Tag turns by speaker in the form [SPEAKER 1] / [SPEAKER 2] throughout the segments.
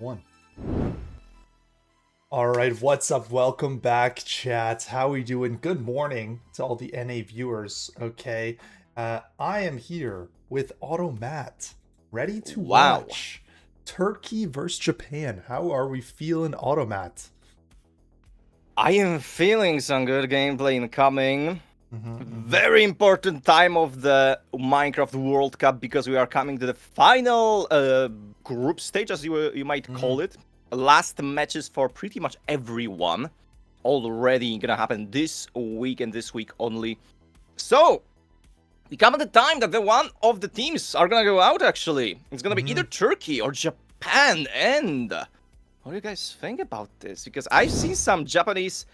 [SPEAKER 1] 1. All right, what's up? Welcome back, chat. How we doing? Good morning to all the NA viewers. Okay, I am here with Automat, ready to
[SPEAKER 2] Wow.
[SPEAKER 1] watch Turkey versus Japan. How are we feeling, Automat?
[SPEAKER 2] I am feeling some good gameplay incoming.
[SPEAKER 1] Mm-hmm.
[SPEAKER 2] Very important time of the Minecraft World Cup because we are coming to the final group stage, as you might call it. Last matches for pretty much everyone already gonna happen this week and this week only. So we come at the time that the one of the teams are gonna go out. Actually, it's gonna be either Turkey or Japan. And what do you guys think about this? Because I've seen some Japanese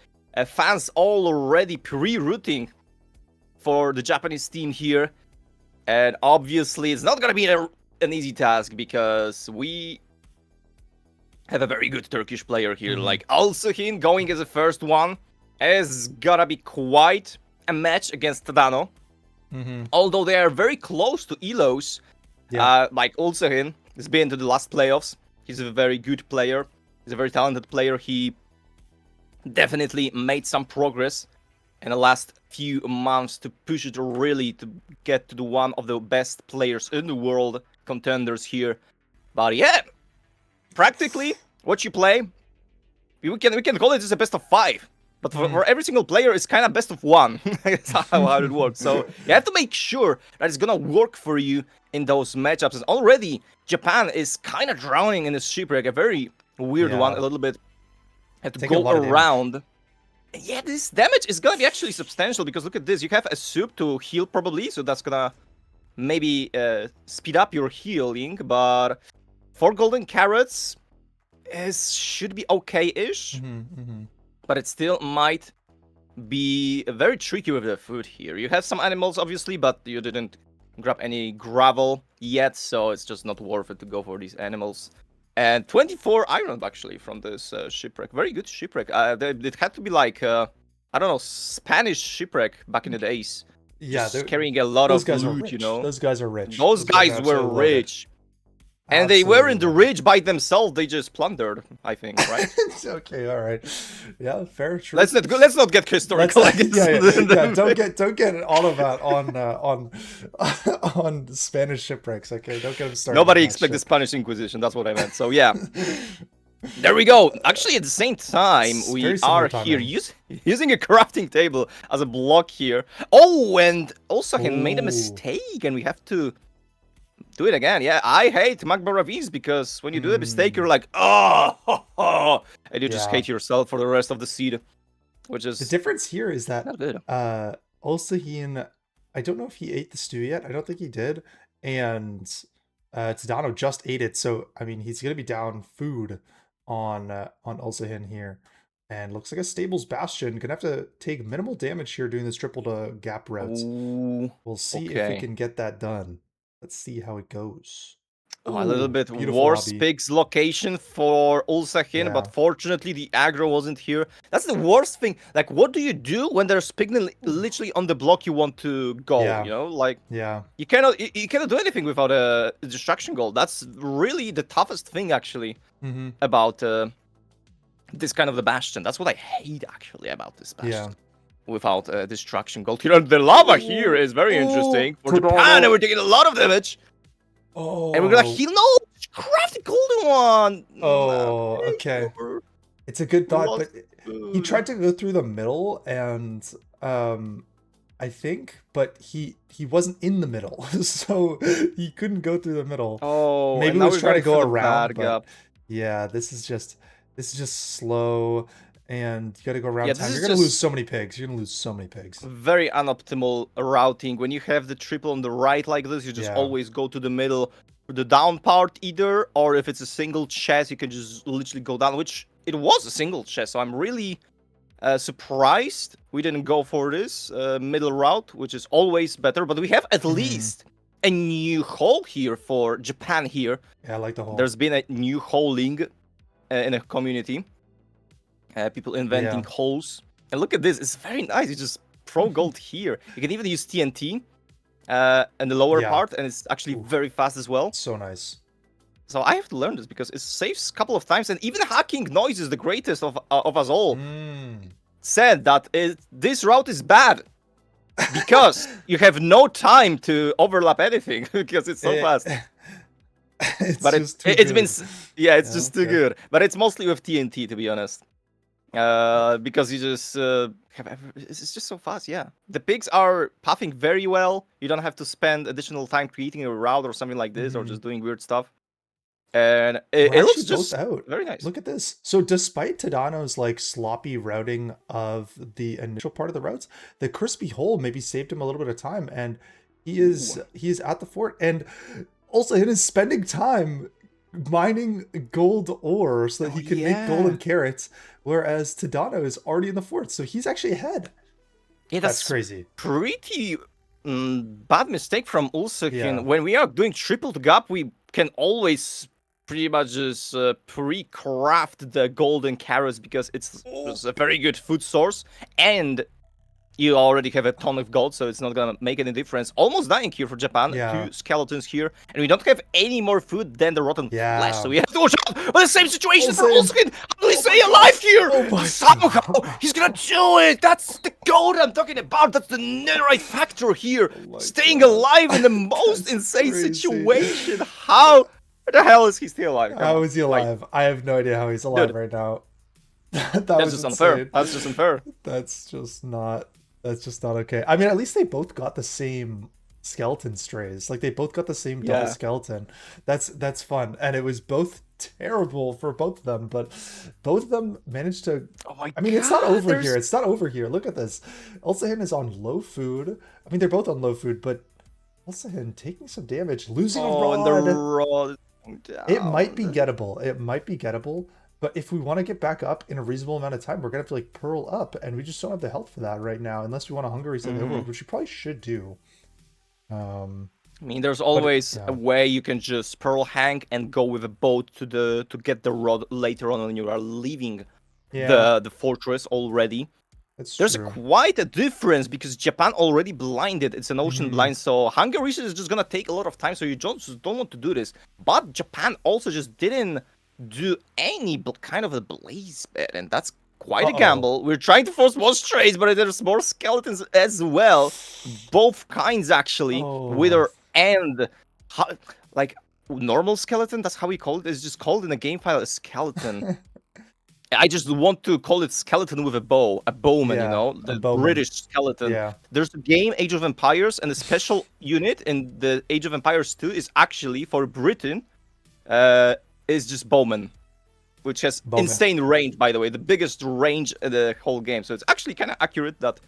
[SPEAKER 2] fans already pre-rooting for the Japanese team here. And obviously, it's not going to be an easy task because we have a very good Turkish player here. Like Alsuhin going as the first one is going to be quite a match against Tadano. Although they are very close to Elos, like Alsuhin has been to the last playoffs. He's a very good player. He's a very talented player. He definitely made some progress in the last few months to push it really to get to the one of the best players in the world, contenders here. But yeah, practically what you play, we can call it as a best of 5. But for every single player, it's kind of best of 1. That's how it works. So you have to make sure that it's gonna work for you in those matchups. And already, Japan is kind of drowning in this shipwreck, a very weird one, a little bit. Have to go around. Yeah, this damage is gonna be actually substantial because look at this. You have a soup to heal probably, so that's gonna maybe speed up your healing. But 4 golden carrots should be okay-ish. But it still might be very tricky with the food here. You have some animals, obviously, but you didn't grab any gravel yet, so it's just not worth it to go for these animals. And 24 iron, actually, from this shipwreck. Very good shipwreck. It had to be like, I don't know, Spanish shipwreck back in the days.
[SPEAKER 1] Yeah,
[SPEAKER 2] just carrying a lot of loot, you know?
[SPEAKER 1] Those guys are rich.
[SPEAKER 2] Those guys were rich. And they were in the ridge by themselves. They just plundered, I think, right?
[SPEAKER 1] Okay, all right. Yeah, fair. True.
[SPEAKER 2] Let's not get historical.
[SPEAKER 1] Don't get all of that on Spanish shipwrecks. Okay, don't get them started.
[SPEAKER 2] Nobody expect the Spanish Inquisition. That's what I meant. So yeah, there we go. Actually, at the same time, we are here using a crafting table as a block here. Oh, and also he made a mistake, and we have to do it again. Yeah, I hate magma ravines because when you do a mistake, you're like, oh, and you just hate yourself for the rest of the seed, which is
[SPEAKER 1] the difference here is that Ulsahin, I don't know if he ate the stew yet. I don't think he did, and Tadano just ate it. So I mean, he's gonna be down food on Ulsahin here, and looks like a Stables Bastion gonna have to take minimal damage here doing this triple to gap routes. We'll see if we can get that done. Let's see how it goes.
[SPEAKER 2] Oh, a little bit worse pig's location for Ulsahin, but fortunately the aggro wasn't here. That's the worst thing. Like, what do you do when there's pig literally on the block you want to go? You know, like, you cannot do anything without a destruction goal. That's really the toughest thing actually about this kind of the bastion. That's what I hate actually about this bastion. Without destruction gold here. And the lava here is very interesting. For Japan, and we're taking a lot of damage. And we're gonna heal. No! Craft the golden one!
[SPEAKER 1] Oh, okay. It's a good thought, but he tried to go through the middle, and I think, but he wasn't in the middle, so he couldn't go through the middle.
[SPEAKER 2] Oh,
[SPEAKER 1] maybe he was trying to go around, but yeah, this is just slow. And you gotta go around time. You're gonna lose so many pigs. You're gonna lose so many pigs.
[SPEAKER 2] Very unoptimal routing. When you have the triple on the right like this, you just always go to the middle, the down part either, or if it's a single chest, you can just literally go down, which it was a single chest. So I'm really surprised we didn't go for this middle route, which is always better. But we have at least a new hole here for Japan here.
[SPEAKER 1] Yeah, I like the hole.
[SPEAKER 2] There's been a new holing in a community. People inventing holes. And look at this. It's very nice. You just throw gold here. You can even use TNT in the lower part, and it's actually very fast as well.
[SPEAKER 1] So nice.
[SPEAKER 2] So I have to learn this because it saves a couple of times, and even hacking noise is the greatest of us all. Said that this route is bad because you have no time to overlap anything because it's so fast.
[SPEAKER 1] But
[SPEAKER 2] it's
[SPEAKER 1] been
[SPEAKER 2] it's just too good. But it's mostly with TNT, to be honest. Because you just it's just so fast. Yeah, the pigs are pathing very well. You don't have to spend additional time creating a route or something like this, or just doing weird stuff. And it looks just out. Very nice.
[SPEAKER 1] Look at this. So despite Tadano's like sloppy routing of the initial part of the routes, the crispy hole maybe saved him a little bit of time, and he is at the fort, and also he is spending time mining gold ore so that he can make golden carrots, whereas Tadano is already in the fort, so he's actually ahead.
[SPEAKER 2] Yeah,
[SPEAKER 1] that's crazy.
[SPEAKER 2] Pretty bad mistake from Ulsakin. Yeah. When we are doing triple gap, we can always pretty much just pre-craft the golden carrots because it's a very good food source, and you already have a ton of gold, so it's not gonna make any difference. Almost dying here for Japan. 2 skeletons here, and we don't have any more food than the rotten flesh, so we have to watch out. But the same situation for Ulsakin. How do we stay alive here? Somehow he's gonna do it. That's the gold I'm talking about. That's the netherite factor here. Staying alive in the most insane situation. How the hell is he still alive?
[SPEAKER 1] How is he alive? I have no idea how he's alive right now.
[SPEAKER 2] That's just unfair. That's just unfair.
[SPEAKER 1] That's just not okay. I mean, at least they both got the same skeleton strays. Like, they both got the same double skeleton. That's fun. And it was both terrible for both of them, but both of them managed to... I mean, it's not over here. It's not over here. Look at this. Ulsahin is on low food. I mean, they're both on low food, but Ulsahin taking some damage, losing a rod.
[SPEAKER 2] And the rod.
[SPEAKER 1] It might be gettable. It might be gettable. But if we want to get back up in a reasonable amount of time, we're going to have to like pearl up, and we just don't have the health for that right now, unless we want to hunger reset the overworld, which we probably should do.
[SPEAKER 2] I mean, there's always a way you can just pearl hang and go with a boat to get the rod later on when you are leaving the fortress already. There's quite a difference because Japan already blinded. It's an ocean blind, so hunger reset is just going to take a lot of time, so you just don't want to do this. But Japan also just didn't do any kind of a blaze bed, and that's quite a gamble. We're trying to force more strays, but there's more skeletons as well, both kinds actually. Wither and like normal skeleton, that's how we call it. It's just called in the game file a skeleton. I just want to call it skeleton with a bow, a bowman, you know, the British skeleton. There's a game, Age of Empires, and the special unit in the Age of Empires 2 is actually for Britain. Is just bowman, which has insane range, by the way, the biggest range in the whole game. So it's actually kind of accurate that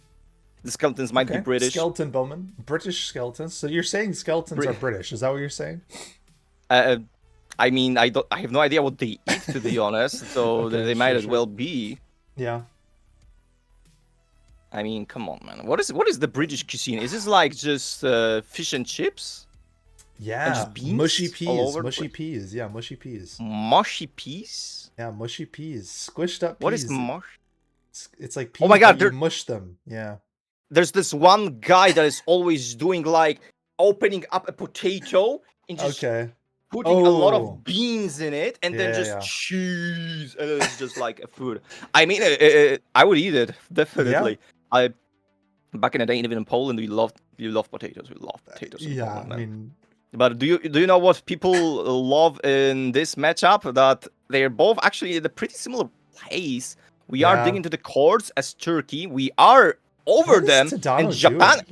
[SPEAKER 2] the skeletons might be British.
[SPEAKER 1] Skeleton bowman, British skeletons. So you're saying skeletons are British? Is that what you're saying?
[SPEAKER 2] I mean, I have no idea what they eat, to be honest. So they might as well be.
[SPEAKER 1] Yeah.
[SPEAKER 2] I mean, come on, man. What is the British cuisine? Is this like just fish and chips?
[SPEAKER 1] Yeah,
[SPEAKER 2] just beans
[SPEAKER 1] mushy peas. Mushy peas. Yeah, mushy peas.
[SPEAKER 2] Mushy peas?
[SPEAKER 1] Yeah, mushy peas. Squished up peas.
[SPEAKER 2] What is mush?
[SPEAKER 1] It's like peas.
[SPEAKER 2] Oh my god,
[SPEAKER 1] you mush them. Yeah.
[SPEAKER 2] There's this one guy that is always doing like opening up a potato and just putting a lot of beans in it, and then just cheese, and it's just like a food. I mean, I would eat it definitely. Yeah. Back in the day, even in Poland, we loved potatoes. We love potatoes.
[SPEAKER 1] Yeah, Poland, I mean.
[SPEAKER 2] But do you know what people love in this matchup? That they're both actually in a pretty similar place. We are digging into the cords as Turkey. We are over them, and Japan.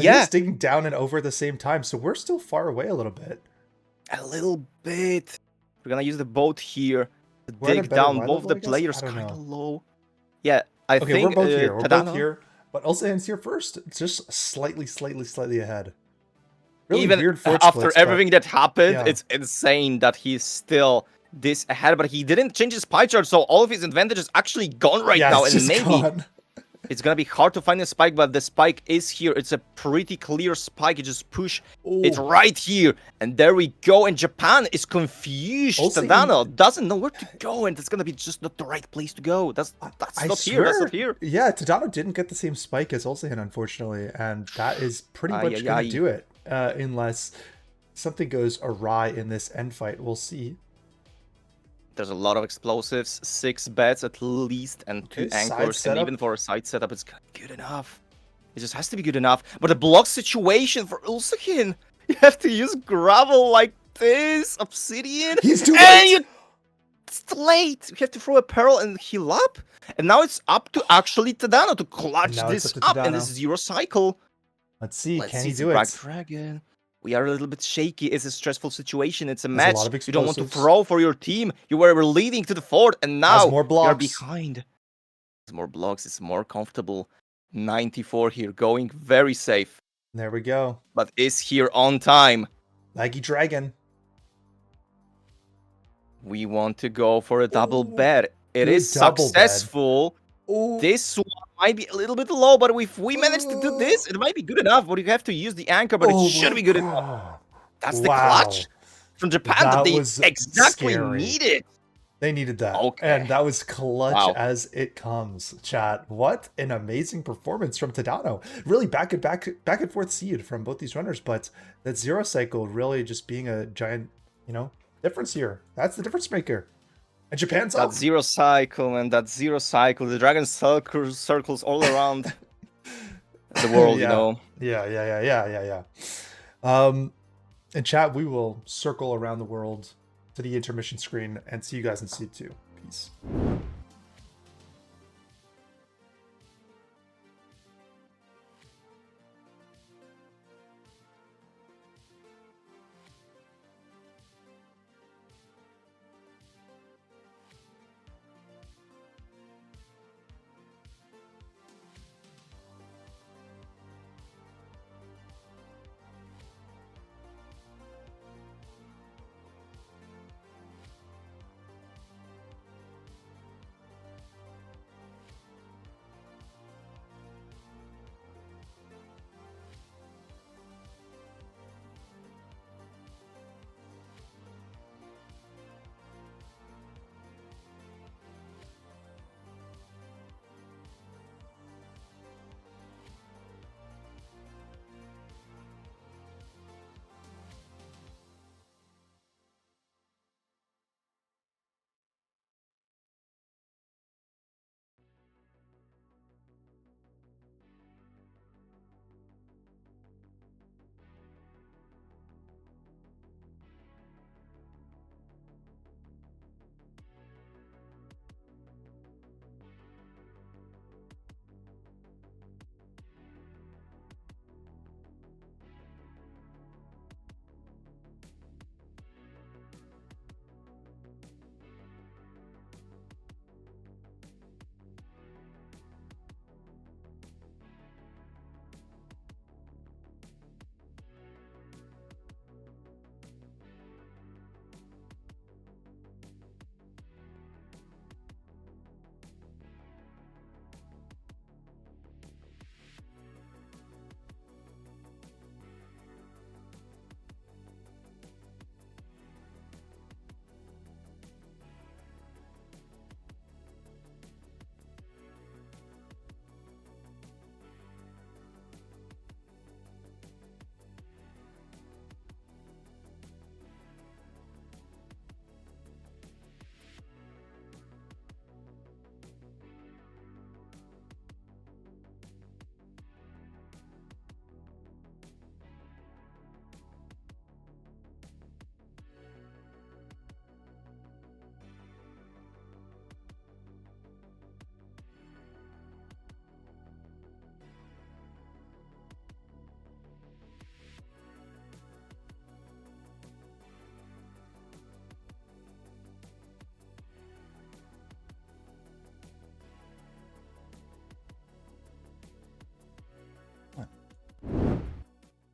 [SPEAKER 1] He's digging down and over at the same time, so we're still far away a little bit.
[SPEAKER 2] A little bit. We're gonna use the boat here to dig down. Both the players kind of low. Yeah, I think
[SPEAKER 1] we're both here. We're both here, but Ulsahin's here first. It's just slightly ahead.
[SPEAKER 2] Really even after everything that happened, it's insane that he's still this ahead, but he didn't change his pie chart, so all of his advantage is actually gone right now, and maybe it's gonna be hard to find a spike, but the spike is here. It's a pretty clear spike. You just push it right here, and there we go, and Japan is confused. Tadano doesn't know where to go, and it's gonna be just not the right place to go. That's not here. That's not here.
[SPEAKER 1] Yeah, Tadano didn't get the same spike as Ulsahin, unfortunately, and that is pretty much gonna do it. Unless something goes awry in this end fight. We'll see.
[SPEAKER 2] There's a lot of explosives, 6 beds at least, and 2
[SPEAKER 1] Okay, side
[SPEAKER 2] anchors. And
[SPEAKER 1] setup.
[SPEAKER 2] even for a side setup, it's good enough. It just has to be good enough. But the block situation for Ulsakin, you have to use gravel like this, obsidian,
[SPEAKER 1] He's too
[SPEAKER 2] and
[SPEAKER 1] late.
[SPEAKER 2] it's too late. You have to throw a pearl and heal up. And now it's up to actually Tadano to clutch
[SPEAKER 1] Now it's
[SPEAKER 2] this
[SPEAKER 1] up to
[SPEAKER 2] up in this
[SPEAKER 1] Tadano.
[SPEAKER 2] 0 cycle.
[SPEAKER 1] Let's see.
[SPEAKER 2] Let's
[SPEAKER 1] Can
[SPEAKER 2] see,
[SPEAKER 1] he
[SPEAKER 2] it's a
[SPEAKER 1] do
[SPEAKER 2] Black
[SPEAKER 1] it?
[SPEAKER 2] Dragon. We are a little bit shaky. It's a stressful situation. It's a
[SPEAKER 1] There's a lot
[SPEAKER 2] match.
[SPEAKER 1] of
[SPEAKER 2] You don't want to
[SPEAKER 1] explosives.
[SPEAKER 2] throw for your team. You were leading to the fort, and
[SPEAKER 1] Has
[SPEAKER 2] now
[SPEAKER 1] more
[SPEAKER 2] you're
[SPEAKER 1] blocks.
[SPEAKER 2] behind. It's more blocks. It's more comfortable. 94 here, going very safe.
[SPEAKER 1] There we go.
[SPEAKER 2] But is here on time.
[SPEAKER 1] Laggy Dragon.
[SPEAKER 2] We want to go for a double
[SPEAKER 1] Ooh,
[SPEAKER 2] bet. It
[SPEAKER 1] good
[SPEAKER 2] is
[SPEAKER 1] double bed.
[SPEAKER 2] successful.
[SPEAKER 1] Ooh.
[SPEAKER 2] This one might be a little bit low, but if we manage to do this, it might be good enough. But you have to use the anchor, but it should be good enough. That's the clutch from Japan that they
[SPEAKER 1] was
[SPEAKER 2] exactly
[SPEAKER 1] scary.
[SPEAKER 2] needed.
[SPEAKER 1] They needed that.
[SPEAKER 2] Okay.
[SPEAKER 1] And that was clutch
[SPEAKER 2] Wow.
[SPEAKER 1] as it comes, chat. What an amazing performance from Tadano. Really back and forth seed from both these runners, but that 0 cycle really just being a giant, difference here. That's the difference maker. And Japan's
[SPEAKER 2] that
[SPEAKER 1] up.
[SPEAKER 2] 0 cycle, and that 0 cycle, the dragon circles all around the world,
[SPEAKER 1] Yeah. Yeah. In chat, we will circle around the world to the intermission screen and see you guys in seed 2. Peace.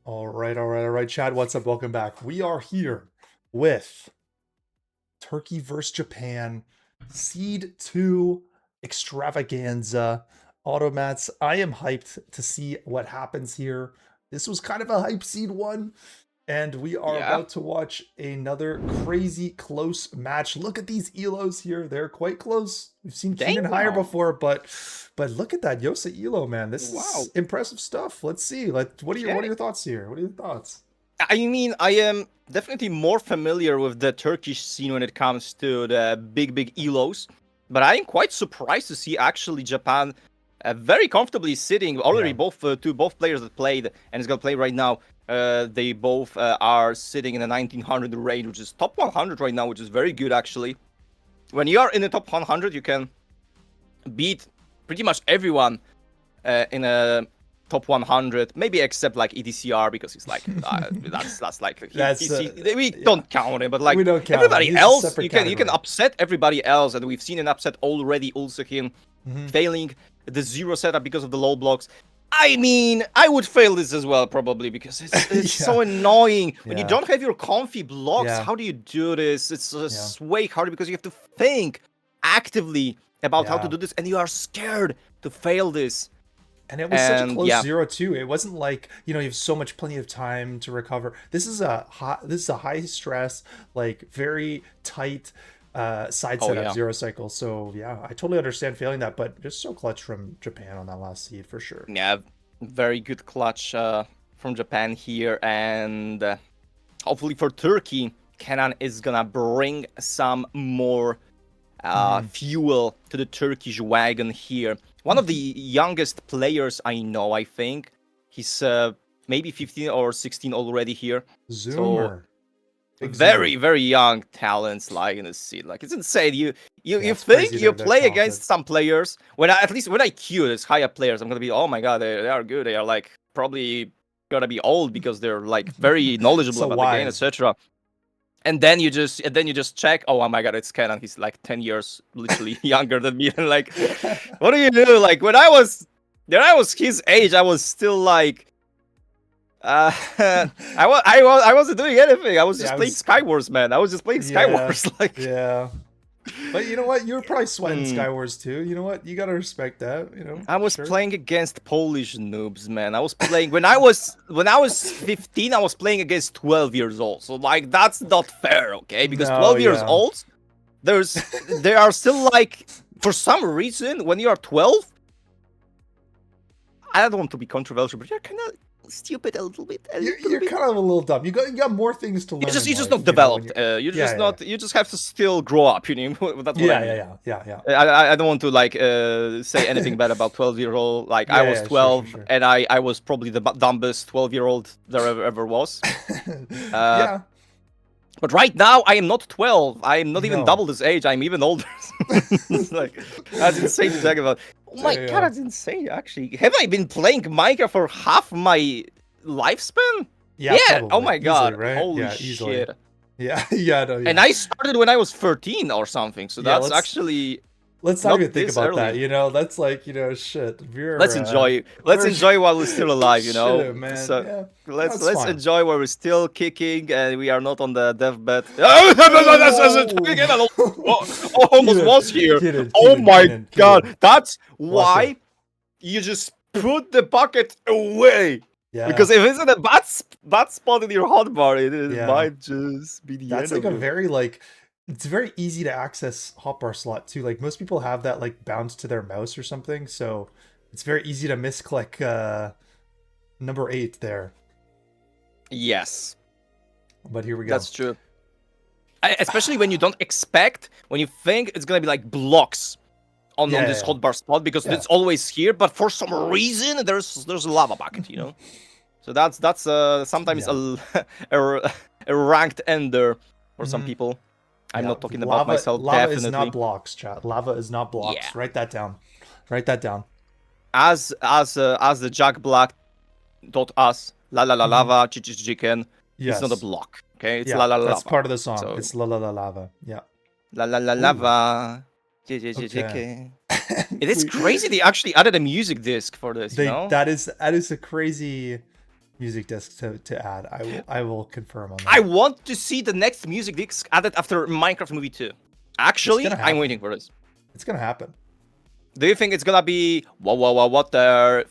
[SPEAKER 1] All right, Chad. What's up? Welcome back. We are here with Turkey versus Japan, Seed 2 Extravaganza. Automats, I am hyped to see what happens here. This was kind of a hype Seed 1, and we are about to watch another crazy close match. Look at these elos here. They're quite close. We've seen Keenan higher before, but look at that Yosa elo, man. This is impressive stuff. Let's see. What are your thoughts here? What are your thoughts?
[SPEAKER 2] I mean, I am definitely more familiar with the Turkish scene when it comes to the big elos, but I am quite surprised to see actually Japan very comfortably sitting already.
[SPEAKER 1] Yeah.
[SPEAKER 2] Both players that played and is gonna play right now. They both are sitting in the 1900 range, which is top 100 right now, which is very good actually. When you are in the top 100, you can beat pretty much everyone in a top 100, maybe except like EDCR because he's like that's like we don't count him, but like
[SPEAKER 1] we don't count
[SPEAKER 2] everybody
[SPEAKER 1] him.
[SPEAKER 2] else, you can upset everybody else, and we've seen an upset already. Also him failing the zero setup because of the low blocks. I mean, I would fail this as well probably because it's so annoying when you don't have your comfy blocks. How do you do this? It's way harder because you have to think actively about how to do this, and you are scared to fail this.
[SPEAKER 1] And it was such a close 0-2. It wasn't like, you know, you have plenty of time to recover. This is a high stress, like very tight side setup zero cycle. So yeah, I totally understand failing that, but just so clutch from Japan on that last seed for sure.
[SPEAKER 2] Yeah, very good clutch from Japan here, and hopefully for Turkey, Kenan is gonna bring some more fuel to the Turkish wagon here. One of the youngest players I know, I think. He's maybe 15 or 16 already here.
[SPEAKER 1] Zoomer.
[SPEAKER 2] So very young talents like in the scene. Like it's insane. You think you play against some players at least when I queue this higher players, I'm gonna be, oh my god, they are good. They are like probably gonna be old because they're like very knowledgeable about the game, etc. And then you just check. Oh my god, it's Kenan. He's like 10 years literally younger than me. And like, what do you do? Like when I was his age, I was still like, I wasn't doing anything. I was just playing Skywars, man. I was just playing Skywars. Like,
[SPEAKER 1] but you know what? You were probably sweating Skywars too. You know what? You gotta respect that. You know.
[SPEAKER 2] I was playing against Polish noobs, man. I was playing when I was 15. I was playing against 12 years old. So like that's not fair, okay? Because 12 years old, they are still like, for some reason when you are 12. I don't want to be controversial, but you're kind of stupid a little bit.
[SPEAKER 1] You're kind of a little dumb. You got more things to learn.
[SPEAKER 2] You just not developed. You just have to still grow up. You know. That's what I don't want to like say anything bad about 12-year-old. Like I was 12, sure. And I was probably the dumbest 12-year-old there ever was. But right now I am not 12. I am not even double this age. I'm even older. Like that's insane to talk about. Oh my god, that's insane, actually. Have I been playing Minecraft for half my lifespan?
[SPEAKER 1] Yeah. Probably.
[SPEAKER 2] Oh my god.
[SPEAKER 1] Easily, right?
[SPEAKER 2] Holy shit.
[SPEAKER 1] No,
[SPEAKER 2] And I started when I was 13 or something. So that's actually...
[SPEAKER 1] Let's not even think about that, you know? That's like, you know, shit.
[SPEAKER 2] Let's enjoy. Let's enjoy while we're still alive, you know?
[SPEAKER 1] Shit, man.
[SPEAKER 2] So let's
[SPEAKER 1] fine.
[SPEAKER 2] enjoy while we're still kicking and we are not on the deathbed. Almost was here. Oh my god. That's why you just put the bucket away. Yeah. Because if it's in a bad spot in your hotbar, it might just be the end.
[SPEAKER 1] That's like a very like... It's very easy to access hotbar slot too. Like most people have that like bounce to their mouse or something, so it's very easy to misclick number 8 there.
[SPEAKER 2] Yes,
[SPEAKER 1] but here we go.
[SPEAKER 2] That's true. Especially when you don't expect, when you think it's gonna be like blocks on this hotbar spot because it's always here, but for some reason there's a lava bucket, you know. So that's sometimes a ranked ender for some people. I'm not talking about myself.
[SPEAKER 1] Lava is not blocks, chat. Lava is not blocks. Yeah. Write that down. Write that down.
[SPEAKER 2] As the Jack Black .us la la la lava chicken. It's not a block. Okay, it's la la la.
[SPEAKER 1] That's part of the song. So, it's la la la lava. Yeah.
[SPEAKER 2] La la la lava. Okay. It is crazy. They actually added a music disc for this. You know?
[SPEAKER 1] That is a crazy music disc to add. I will confirm on that.
[SPEAKER 2] I want to see the next music disc added after Minecraft Movie 2. Actually, I'm waiting for this.
[SPEAKER 1] It's gonna happen.
[SPEAKER 2] Do you think it's gonna be water,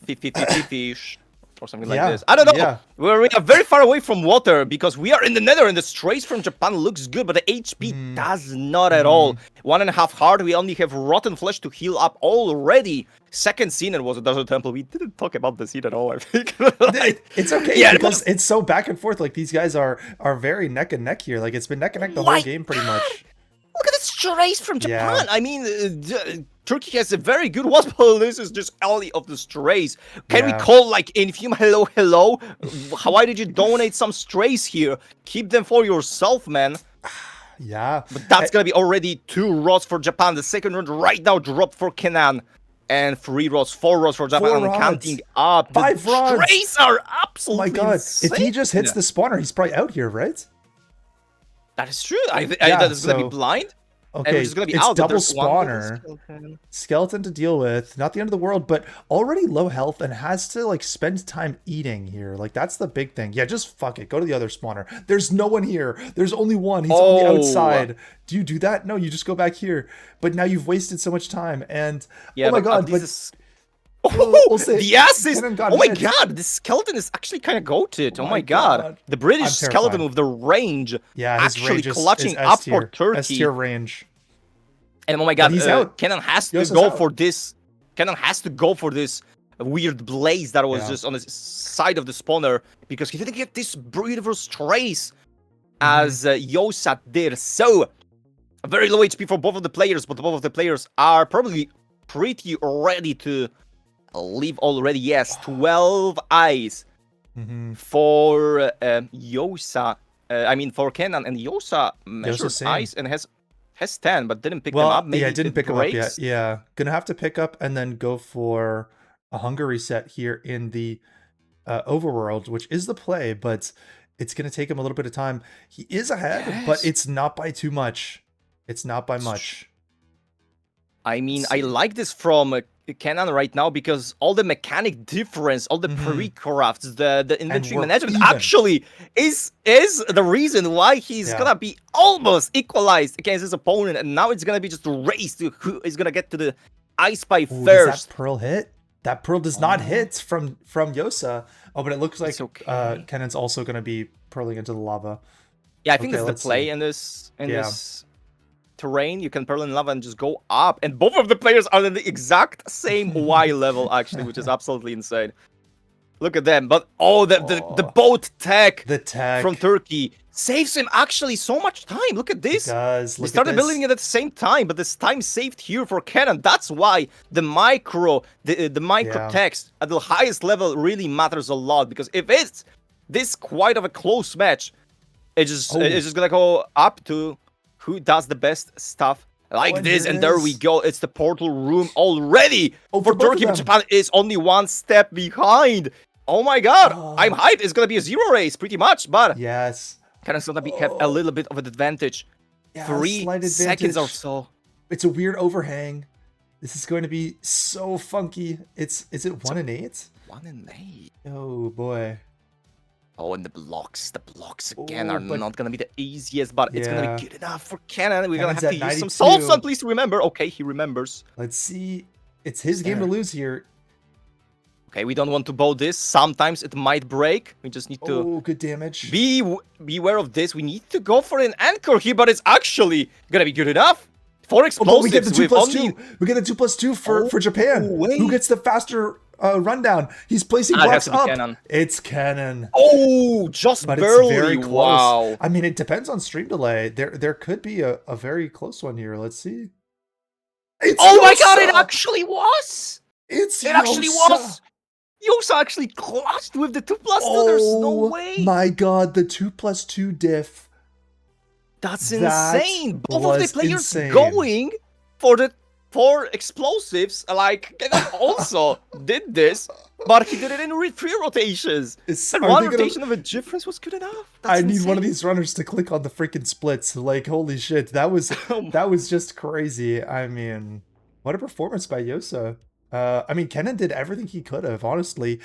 [SPEAKER 2] fish? or something like this. I don't know.
[SPEAKER 1] Yeah.
[SPEAKER 2] We are very far away from water because we are in the nether, and the strays from Japan looks good, but the HP does not at all. 1.5 heart. We only have rotten flesh to heal up already. Second scene, it was a desert temple. We didn't talk about the scene at all, I think.
[SPEAKER 1] It's okay because it's so back and forth. Like, these guys are very neck and neck here. Like, it's been neck and neck the whole game pretty much.
[SPEAKER 2] Look at the strays from Japan. I mean, Turkey has a very good wasp. This is just alley of the strays. Can we call, like, Infume, hello? Why did you donate some strays here? Keep them for yourself, man.
[SPEAKER 1] Yeah.
[SPEAKER 2] But that's gonna be already 2 rods for Japan. The second rod right now dropped for Kenan. And 3 rods, 4 rods for Japan. And counting up.
[SPEAKER 1] 5 rods.
[SPEAKER 2] The strays are absolutely insane.
[SPEAKER 1] If he just hits the spawner, he's probably out here, right?
[SPEAKER 2] That is true. That is going to be blind.
[SPEAKER 1] Okay,
[SPEAKER 2] it's going to be
[SPEAKER 1] it's
[SPEAKER 2] out.
[SPEAKER 1] double spawner. Skeleton to deal with. Not the end of the world, but already low health and has to, like, spend time eating here. Like, that's the big thing. Yeah, just fuck it. Go to the other spawner. There's no one here. There's only one. He's on the outside. Do you do that? No, you just go back here. But now you've wasted so much time. And oh my god,
[SPEAKER 2] the assist! Oh my god, this skeleton is actually kind of goated. Oh my god. The British skeleton with the range.
[SPEAKER 1] Yeah, his
[SPEAKER 2] actually
[SPEAKER 1] range
[SPEAKER 2] clutching
[SPEAKER 1] is
[SPEAKER 2] up for Turkey.
[SPEAKER 1] S-tier range.
[SPEAKER 2] And oh my god,
[SPEAKER 1] he's out.
[SPEAKER 2] Kenan has to go for this. Kenan has to go for this weird blaze that was just on the side of the spawner because he didn't get this beautiful strays as Yosa did. So, a very low HP for both of the players, but both of the players are probably pretty ready to leave already. Yes, 12 eyes for Yosa. I mean, for Kenan, and Yosa measures eyes and has 10, but didn't pick them up. Maybe
[SPEAKER 1] didn't pick them up yet. Yeah, gonna have to pick up and then go for a hunger reset here in the overworld, which is the play, but it's gonna take him a little bit of time. He is ahead, but it's not by too much. It's not by much.
[SPEAKER 2] I mean, I like this from Kenan right now because all the mechanic difference, all the pre-crafts, the inventory management actually is the reason why he's gonna be almost equalized against his opponent, and now it's gonna be just a race to who is gonna get to the ice pipe first.
[SPEAKER 1] Does that pearl hit? That pearl does not hit from Yosa. Oh, but it looks like Kenan's also gonna be pearling into the lava.
[SPEAKER 2] Yeah, I think that's the play in this terrain. You can pearl in lava and just go up, and both of the players are in the exact same Y level actually, which is absolutely insane. Look at them. But the boat tech, from Turkey saves him actually so much time. Look at this. They started building it at the same time, but this time saved here for Kenan. That's why the micro text at the highest level really matters a lot, because if it's this quite of a close match, it's just gonna go up to who does the best stuff like this. And there we go. It's the portal room already for Turkey, but Japan is only 1 step behind. Oh my god. I'm hyped. It's gonna be a 0 race pretty much, but Kenan's gonna have a little bit of an advantage. 3 seconds or so.
[SPEAKER 1] It's a weird overhang. This is going to be so funky. Is it 1 in 8?
[SPEAKER 2] 1 in 8.
[SPEAKER 1] Oh boy.
[SPEAKER 2] Oh, and the blocks again are not gonna be the easiest, but it's gonna be good enough for Kenan. We're gonna have to use some soul stone, please remember. Okay, he remembers.
[SPEAKER 1] Let's see. It's his game to lose here.
[SPEAKER 2] Okay, we don't want to bow this. Sometimes it might break. We just need to.
[SPEAKER 1] Oh, good damage.
[SPEAKER 2] Beware of this. We need to go for an anchor here, but it's actually gonna be good enough. 4 explosives.
[SPEAKER 1] We get the 2+2. We get the 2+2 for Japan. Who gets the faster rundown? He's placing blocks up. It's Kenan.
[SPEAKER 2] Oh, just
[SPEAKER 1] but
[SPEAKER 2] barely.
[SPEAKER 1] It's very close.
[SPEAKER 2] Wow.
[SPEAKER 1] I mean, it depends on stream delay. There could be a very close one here. Let's see.
[SPEAKER 2] Oh my god! It actually was.
[SPEAKER 1] It
[SPEAKER 2] actually was. Yosa actually clutched with the 2+2. There's no way.
[SPEAKER 1] My god, the 2+2 diff.
[SPEAKER 2] That's insane. Both of the players going for the 4 explosives. Like, Kenan also did this, but he did it in 3 rotations. And 1 rotation of a difference was good enough.
[SPEAKER 1] I need one of these runners to click on the freaking splits. Like, holy shit, that was just crazy. I mean, what a performance by Yosa. I mean, Kenan did everything he could have, honestly.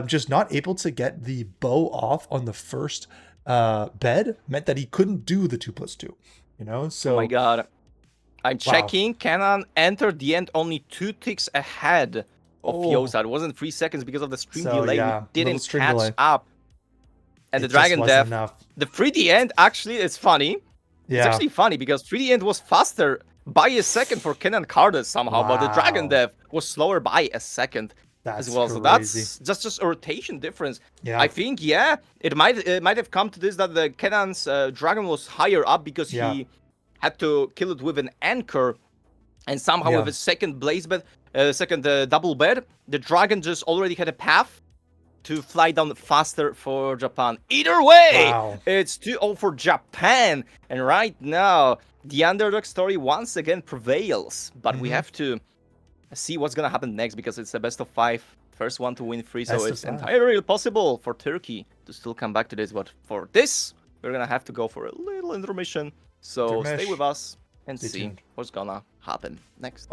[SPEAKER 1] Just not able to get the bow off on the first bed meant that he couldn't do the 2+2, you know. So
[SPEAKER 2] oh my god, I'm checking. Kenan entered the end only 2 ticks ahead of
[SPEAKER 1] Oh,
[SPEAKER 2] Yosa. It wasn't 3 seconds because of the stream
[SPEAKER 1] so
[SPEAKER 2] delay. We
[SPEAKER 1] yeah, little
[SPEAKER 2] didn't
[SPEAKER 1] stream
[SPEAKER 2] catch
[SPEAKER 1] delay.
[SPEAKER 2] up. And the
[SPEAKER 1] It just
[SPEAKER 2] Dragon
[SPEAKER 1] wasn't
[SPEAKER 2] Death,
[SPEAKER 1] enough.
[SPEAKER 2] the 3D end, actually, it's funny. It's
[SPEAKER 1] Yeah.
[SPEAKER 2] actually funny because 3D end was faster by a second for Ken and Cardus somehow, but the Dragon
[SPEAKER 1] Wow.
[SPEAKER 2] Death was slower by a second as
[SPEAKER 1] That's
[SPEAKER 2] well. So
[SPEAKER 1] crazy.
[SPEAKER 2] that's just a rotation difference.
[SPEAKER 1] Yeah.
[SPEAKER 2] I think, yeah, it might have come to this that the Kenan's Dragon was higher up because
[SPEAKER 1] Yeah.
[SPEAKER 2] he had to kill it with an anchor, and somehow
[SPEAKER 1] Yeah.
[SPEAKER 2] with a second blaze bed, second double bed, the Dragon just already had a path to fly down faster for Japan. Either way,
[SPEAKER 1] Wow.
[SPEAKER 2] it's 2-0 for Japan. And right now, the underdog story once again prevails. But we have to see what's going to happen next because it's a best of 5. First one to win 3, so it's entirely possible for Turkey to still come back to this. But for this, we're going to have to go for a little intermission. So stay with us and see what's going to happen next.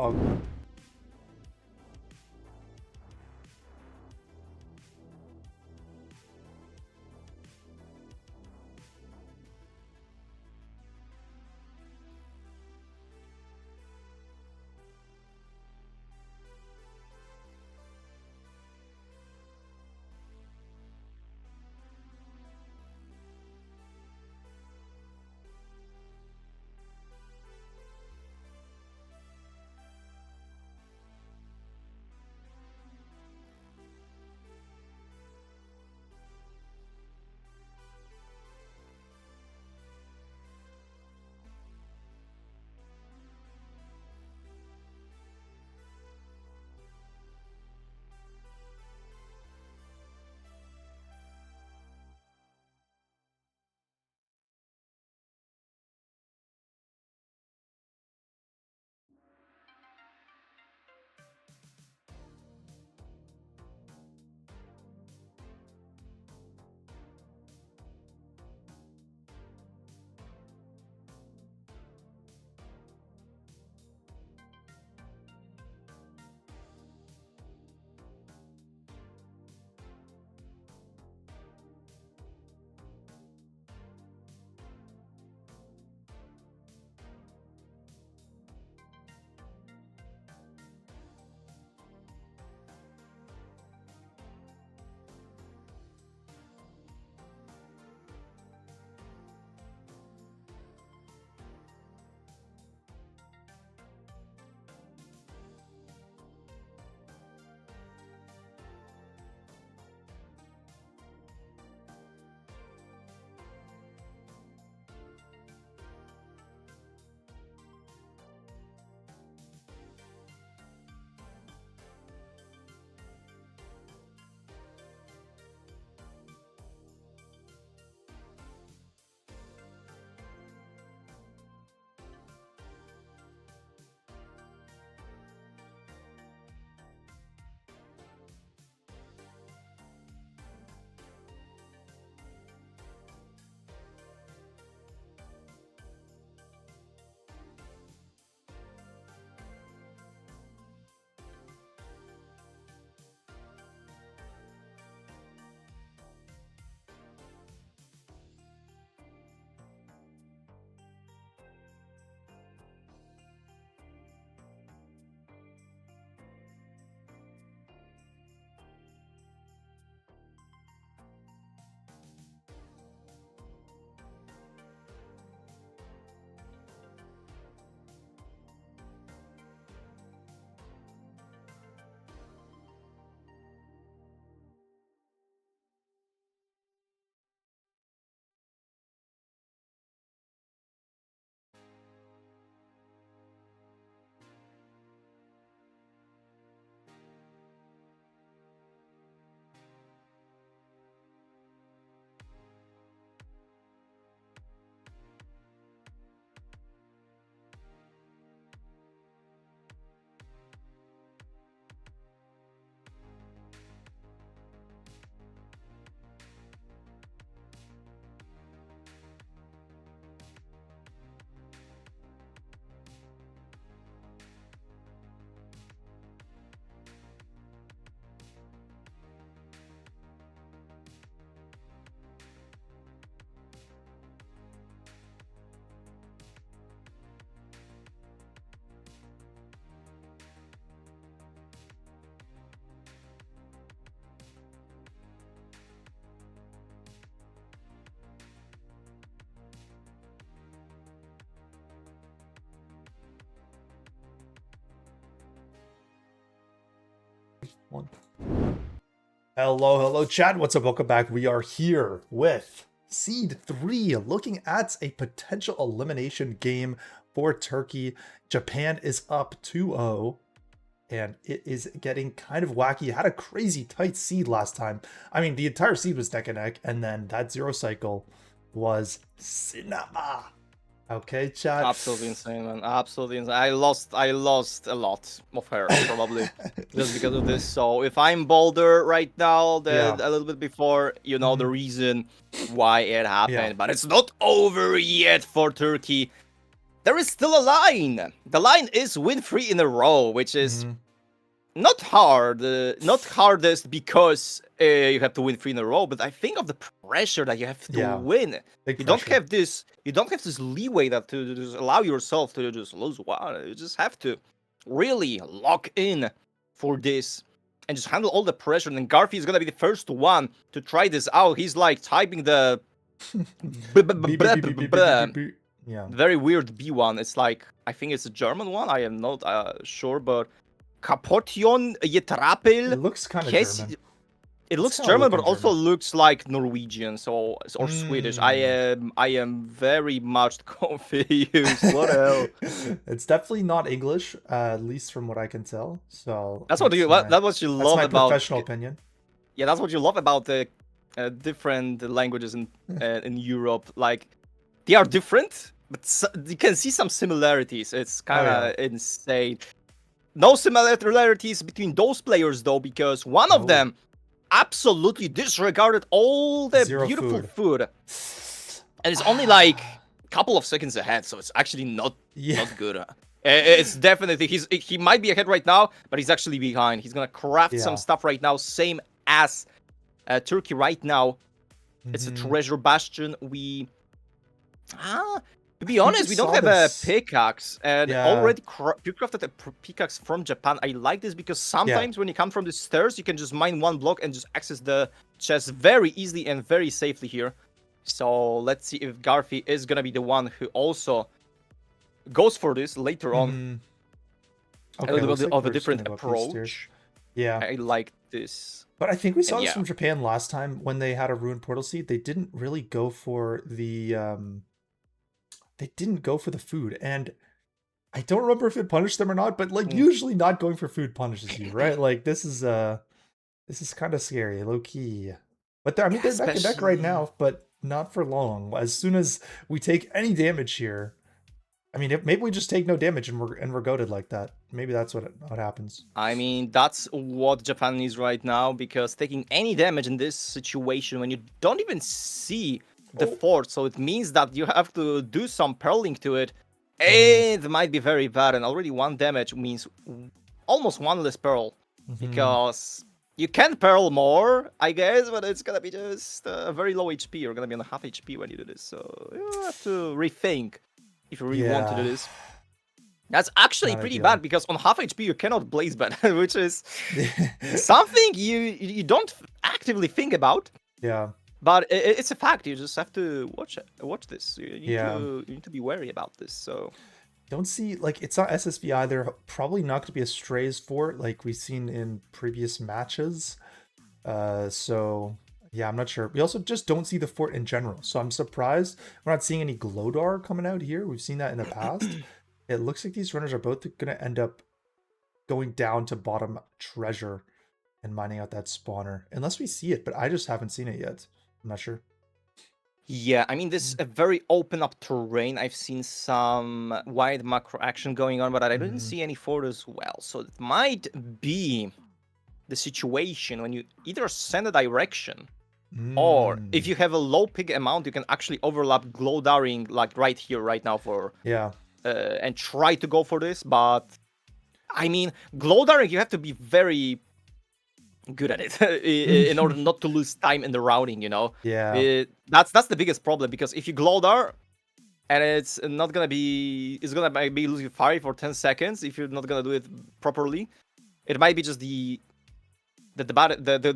[SPEAKER 1] 1. Hello, chat. What's up? Welcome back. We are here with Seed 3, looking at a potential elimination game for Turkey. Japan is up 2-0, and it is getting kind of wacky. It had a crazy tight seed last time. I mean, the entire seed was neck and neck, and then that 0 cycle was cinema. Okay, chat.
[SPEAKER 2] Absolutely insane, man. Absolutely insane. I lost a lot of hair, probably, just because of this. So if I'm bolder right now than a little bit before, you know the reason why it happened.
[SPEAKER 1] Yeah.
[SPEAKER 2] But it's not over yet for Turkey. There is still a line. The line is win 3 in a row, which is not hard. Not hardest because you have to win 3 in a row, but I think of the pressure that you have to win. You don't have this leeway that to just allow yourself to just lose one. You just have to really lock in for this and just handle all the pressure. And then Garfi is gonna be the first one to try this out. He's like typing the very weird B1. It's like, I think it's a German one. I am not sure, but Kapotion Yetrapel.
[SPEAKER 1] It looks kind of German.
[SPEAKER 2] It looks German, but also looks like Norwegian, or Swedish. I am very much confused. What the hell?
[SPEAKER 1] It's definitely not English, at least from what I can tell. So
[SPEAKER 2] that's what you love
[SPEAKER 1] my
[SPEAKER 2] about
[SPEAKER 1] professional opinion.
[SPEAKER 2] Yeah, that's what you love about the different languages in Europe. Like, they are different, but you can see some similarities. It's kind of insane. No similarities between those players though, because one of them absolutely disregarded all the beautiful food. And it's only like a couple of seconds ahead, so it's actually not good. It's definitely, he might be ahead right now, but he's actually behind. He's gonna craft some stuff right now, same as Turkey right now. It's a treasure bastion. To be honest, we don't have a pickaxe, and already crafted a pickaxe from Japan. I like this because sometimes when you come from the stairs, you can just mine one block and just access the chest very easily and very safely here. So let's see if Garfi is gonna be the one who also goes for this later on.
[SPEAKER 1] Okay,
[SPEAKER 2] a little bit of a different approach.
[SPEAKER 1] Yeah,
[SPEAKER 2] I like this.
[SPEAKER 1] But I think we saw this from Japan last time when they had a ruined portal seed. They didn't really go for the food, and I don't remember if it punished them or not, but like usually not going for food punishes you, right? Like this is kind of scary, low key. But they're neck and neck right now, but not for long. As soon as we take any damage here, I mean, maybe we just take no damage and we're goated like that. Maybe that's what happens.
[SPEAKER 2] I mean, that's what Japan needs right now, because taking any damage in this situation when you don't even see the fort, so it means that you have to do some pearling to it. It might be very bad, and already 1 damage means almost 1 less pearl, because you can pearl more, I guess, but it's gonna be just a very low HP. You're gonna be on a half HP when you do this, so you have to rethink if you really want to do this. That's actually pretty bad, because on half HP you cannot blaze ban, which is something you don't actively think about.
[SPEAKER 1] Yeah.
[SPEAKER 2] But it's a fact. You just have to watch this. You need to be wary about this. So
[SPEAKER 1] don't see, like, it's not SSV either. Probably not going to be a Strays fort like we've seen in previous matches. So yeah, I'm not sure. We also just don't see the fort in general. So I'm surprised we're not seeing any Glowdar coming out here. We've seen that in the past. It looks like these runners are both going to end up going down to bottom treasure and mining out that spawner, unless we see it. But I just haven't seen it yet. I'm not sure.
[SPEAKER 2] Yeah, I mean, this is a very open up terrain. I've seen some wide macro action going on, but I didn't see any fort as well. So it might be the situation when you either send a direction, or if you have a low pig amount, you can actually overlap Glowdaring like right here, right now for and try to go for this. But I mean, Glowdaring, you have to be very good at it in order not to lose time in the routing, you know. That's the biggest problem, because if you Glowdar and it's gonna be losing 5 or 10 seconds if you're not gonna do it properly, it might be just the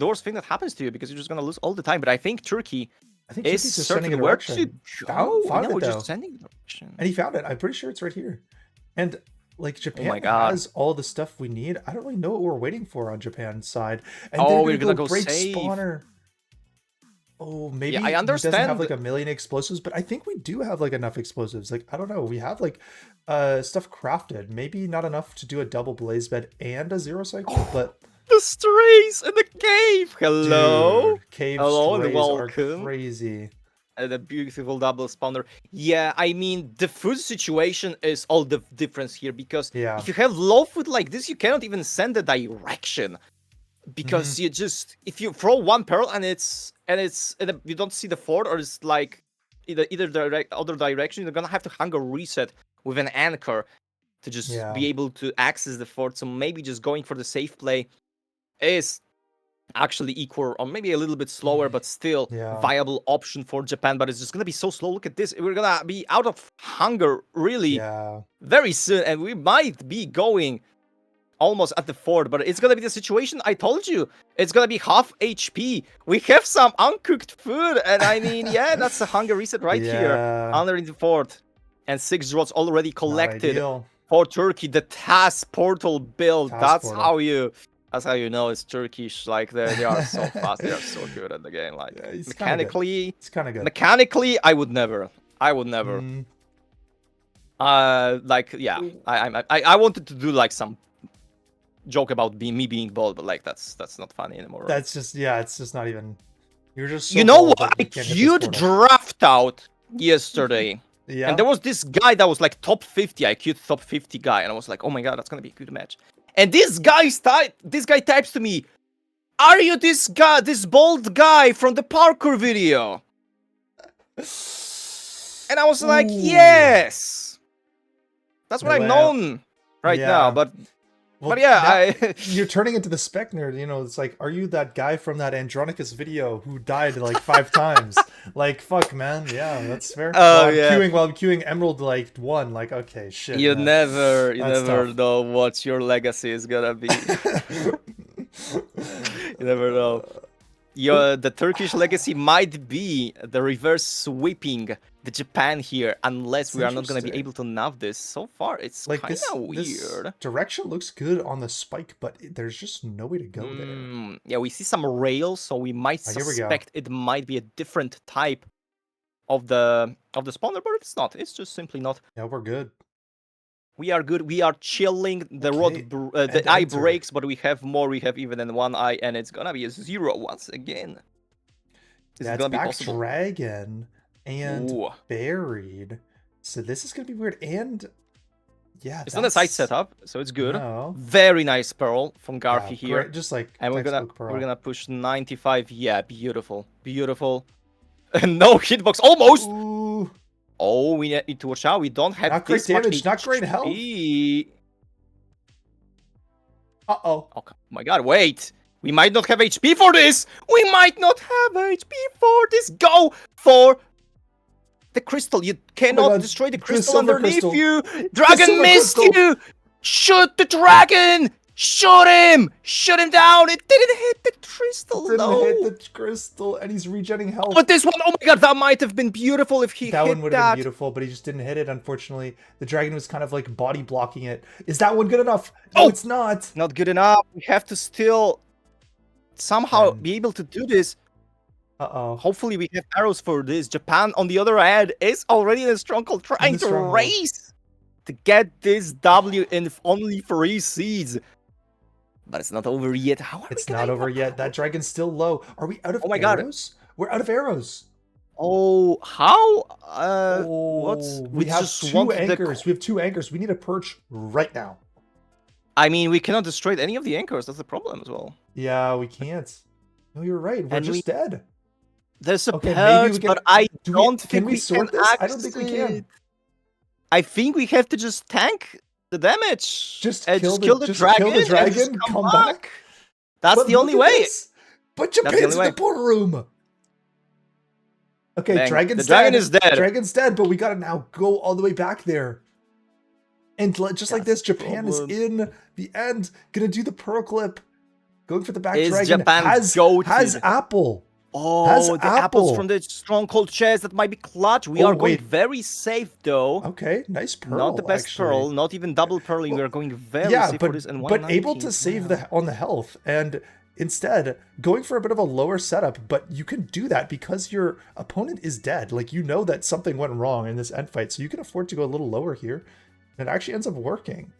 [SPEAKER 2] worst thing that happens to you, because you're just gonna lose all the time. But I think Turkey is
[SPEAKER 1] just sending a
[SPEAKER 2] direction.
[SPEAKER 1] Found it, though.
[SPEAKER 2] Just sending a direction.
[SPEAKER 1] And he found it. I'm pretty sure it's right here. And like
[SPEAKER 2] Oh my
[SPEAKER 1] Japan
[SPEAKER 2] god.
[SPEAKER 1] has all the stuff we need. I don't really know what we're waiting for on Japan's side. And they're
[SPEAKER 2] Oh,
[SPEAKER 1] gonna
[SPEAKER 2] we're gonna
[SPEAKER 1] go
[SPEAKER 2] go
[SPEAKER 1] break
[SPEAKER 2] safe.
[SPEAKER 1] spawner. Oh,
[SPEAKER 2] Yeah, I
[SPEAKER 1] maybe he doesn't have
[SPEAKER 2] understand.
[SPEAKER 1] like a million explosives, but I think we do have like enough explosives. Like, I don't know. We have like stuff crafted. Maybe not enough to do a double blaze bed and a zero cycle,
[SPEAKER 2] Oh,
[SPEAKER 1] but
[SPEAKER 2] the strays in the cave. Hello.
[SPEAKER 1] dude, cave
[SPEAKER 2] Hello and
[SPEAKER 1] strays are
[SPEAKER 2] welcome.
[SPEAKER 1] crazy.
[SPEAKER 2] And a beautiful double spawner. Yeah, I mean, the food situation is all the difference here because
[SPEAKER 1] Yeah.
[SPEAKER 2] if you have low food like this, you cannot even send the direction
[SPEAKER 1] Mhm.
[SPEAKER 2] because you just if you throw one pearl and you don't see the fort or it's like either direct other direction, you're gonna have to hunger reset with an anchor to just
[SPEAKER 1] Yeah.
[SPEAKER 2] be able to access the fort. So maybe just going for the safe play is actually equal or maybe a little bit slower, but still
[SPEAKER 1] Yeah.
[SPEAKER 2] viable option for Japan. But it's just gonna be so slow. Look at this. We're gonna be out of hunger really
[SPEAKER 1] Yeah.
[SPEAKER 2] very soon, and we might be going almost at the fort. But it's gonna be the situation I told you. It's gonna be half HP. We have some uncooked food, and I mean, yeah, that's a hunger reset right here
[SPEAKER 1] Yeah.
[SPEAKER 2] under in the fort, and 6 drops already
[SPEAKER 1] Not
[SPEAKER 2] collected
[SPEAKER 1] ideal.
[SPEAKER 2] for Turkey. The task portal build.
[SPEAKER 1] Task
[SPEAKER 2] That's
[SPEAKER 1] portal.
[SPEAKER 2] how you. That's how you know it's Turkish. Like they are so fast. They are so good at the game. Like
[SPEAKER 1] Yeah, he's kind of good.
[SPEAKER 2] mechanically,
[SPEAKER 1] It's kind of good.
[SPEAKER 2] mechanically, I would never. I would never.
[SPEAKER 1] Mm.
[SPEAKER 2] Like yeah, I wanted to do like some joke about me being bold, but like that's not funny anymore, right?
[SPEAKER 1] That's just, yeah, it's just not even. You're just so
[SPEAKER 2] You know
[SPEAKER 1] bold
[SPEAKER 2] what?
[SPEAKER 1] that
[SPEAKER 2] I
[SPEAKER 1] you can't hit this
[SPEAKER 2] queued
[SPEAKER 1] portal.
[SPEAKER 2] draft out yesterday.
[SPEAKER 1] Yeah.
[SPEAKER 2] And there was this guy that was like top 50. I queued top 50 guy, and I was like, oh my god, that's gonna be a good match. And this guy types to me, "Are you this guy, this bold guy from the parkour video?" And I was like,
[SPEAKER 1] Ooh.
[SPEAKER 2] yes. That's what I'm
[SPEAKER 1] Well,
[SPEAKER 2] known right now.
[SPEAKER 1] yeah.
[SPEAKER 2] But
[SPEAKER 1] Well,
[SPEAKER 2] yeah,
[SPEAKER 1] you're turning into the spec nerd. You know, it's like, are you that guy from that Andronicus video who died like 5 times? Like, fuck, man. Yeah, that's fair.
[SPEAKER 2] Oh yeah.
[SPEAKER 1] While I'm queuing Emerald like 1, like, okay, shit.
[SPEAKER 2] You
[SPEAKER 1] Man.
[SPEAKER 2] never
[SPEAKER 1] That's tough.
[SPEAKER 2] know what your legacy is gonna be. You never know. The Turkish legacy might be the reverse sweeping the Japan here, unless we are not going to be
[SPEAKER 1] interesting.
[SPEAKER 2] able to nav this. So far, it's
[SPEAKER 1] Like
[SPEAKER 2] kind of
[SPEAKER 1] this
[SPEAKER 2] weird.
[SPEAKER 1] direction looks good on the spike, but there's just no way to go there.
[SPEAKER 2] Yeah, we see some rails, so we might
[SPEAKER 1] Here we go.
[SPEAKER 2] suspect it might be a different type of the spawner, but it's not. It's just simply not.
[SPEAKER 1] Yeah, we're good.
[SPEAKER 2] We are good. We are chilling. The
[SPEAKER 1] Okay,
[SPEAKER 2] the eye breaks, but we have more. We have even in one eye, and it's gonna be a 0 once again.
[SPEAKER 1] Is it gonna be possible? Dragon and buried. So this is gonna be weird. And yeah,
[SPEAKER 2] it's not a side setup, so it's good.
[SPEAKER 1] No.
[SPEAKER 2] Very nice pearl from Garfi here.
[SPEAKER 1] Great. Just like,
[SPEAKER 2] and we're gonna push 95. Yeah, beautiful, beautiful. No hitbox, almost.
[SPEAKER 1] Ooh.
[SPEAKER 2] Oh, we need to watch out. We don't have
[SPEAKER 1] not great damage, not great health.
[SPEAKER 2] Oh my god! Wait. We might not have HP for this! We might not have HP for this! Go for the crystal! You cannot destroy the crystal underneath you! Dragon missed you! Shoot the dragon! Shoot him! Shoot him down! It didn't hit the crystal,
[SPEAKER 1] Didn't hit the crystal, and he's regenerating health.
[SPEAKER 2] But this one, oh my god, that might have been beautiful if he hit that.
[SPEAKER 1] That one would have been beautiful, but he just didn't hit it, unfortunately. The dragon was kind of like body blocking it. Is that one good enough? No, it's not!
[SPEAKER 2] Not good enough. We have to still somehow be able to do this. Hopefully we have arrows for this. Japan, on the other hand, is already in a stronghold trying to race to get this W in only 3 seeds. But it's not over yet. How are
[SPEAKER 1] it's not over yet. That dragon's still low. Are we out of arrows?
[SPEAKER 2] God.
[SPEAKER 1] We're out of arrows.
[SPEAKER 2] Oh, how?
[SPEAKER 1] We have 2 anchors. We have 2 anchors. We need a perch right now.
[SPEAKER 2] I mean, we cannot destroy any of the anchors. That's the problem as well.
[SPEAKER 1] Yeah, we can't. No, you're right. We're just dead.
[SPEAKER 2] There's a perch, but I don't think we
[SPEAKER 1] sort
[SPEAKER 2] can
[SPEAKER 1] this. I don't think we can.
[SPEAKER 2] I think we have to just tank the damage.
[SPEAKER 1] Just kill the dragon. Come back.
[SPEAKER 2] That's the only way.
[SPEAKER 1] But Japan's in the portal room. Okay, Dragon's dead.
[SPEAKER 2] Dragon is dead.
[SPEAKER 1] Dragon's dead, but we gotta now go all the way back there. And just like this, Japan is in the end, gonna do the pearl clip, going for the back dragon.
[SPEAKER 2] Japan
[SPEAKER 1] has Apple. Has
[SPEAKER 2] Oh, the apples from
[SPEAKER 1] apple.
[SPEAKER 2] the stronghold chest, that might be clutch. We
[SPEAKER 1] Oh,
[SPEAKER 2] are going
[SPEAKER 1] wait.
[SPEAKER 2] very safe though.
[SPEAKER 1] Okay, nice
[SPEAKER 2] Not the
[SPEAKER 1] pearl,
[SPEAKER 2] best
[SPEAKER 1] actually.
[SPEAKER 2] pearl, not even double pearling. We
[SPEAKER 1] Well,
[SPEAKER 2] are going very
[SPEAKER 1] yeah,
[SPEAKER 2] safe for
[SPEAKER 1] but
[SPEAKER 2] this, and
[SPEAKER 1] able to
[SPEAKER 2] 119.
[SPEAKER 1] save
[SPEAKER 2] Wow.
[SPEAKER 1] the on the health, and instead going for a bit of a lower setup. But you can do that because your opponent is dead. Like, you know that something went wrong in this end fight, so you can afford to go a little lower here. And it actually ends up working.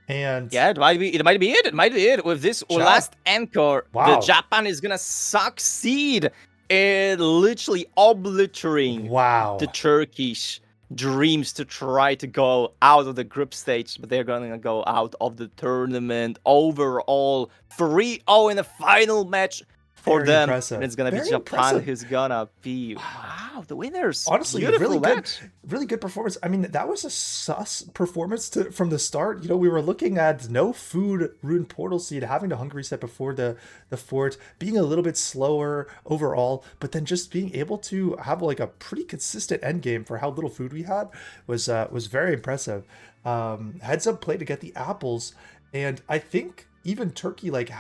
[SPEAKER 1] And
[SPEAKER 2] Yeah, it might be. It might be it. It might be it. With this
[SPEAKER 1] chat,
[SPEAKER 2] last anchor, the
[SPEAKER 1] wow,
[SPEAKER 2] Japan is gonna succeed in literally obliterating the
[SPEAKER 1] wow.
[SPEAKER 2] Turkish dreams to try to go out of the group stage, but they're gonna go out of the tournament overall 3-0 in the final match for
[SPEAKER 1] Very
[SPEAKER 2] them, and
[SPEAKER 1] impressive.
[SPEAKER 2] it's gonna be
[SPEAKER 1] Very
[SPEAKER 2] Japan
[SPEAKER 1] impressive.
[SPEAKER 2] who's gonna be
[SPEAKER 1] Wow.
[SPEAKER 2] the winners.
[SPEAKER 1] Honestly,
[SPEAKER 2] Beautiful match.
[SPEAKER 1] really good performance. I mean, that was a sus performance from the start. You know, we were looking at no food, rune portal seed, having to hungry set before the fort, being a little bit slower overall, but then just being able to have like a pretty consistent end game for how little food we had was very impressive. Heads up play to get the apples, and I think even Turkey like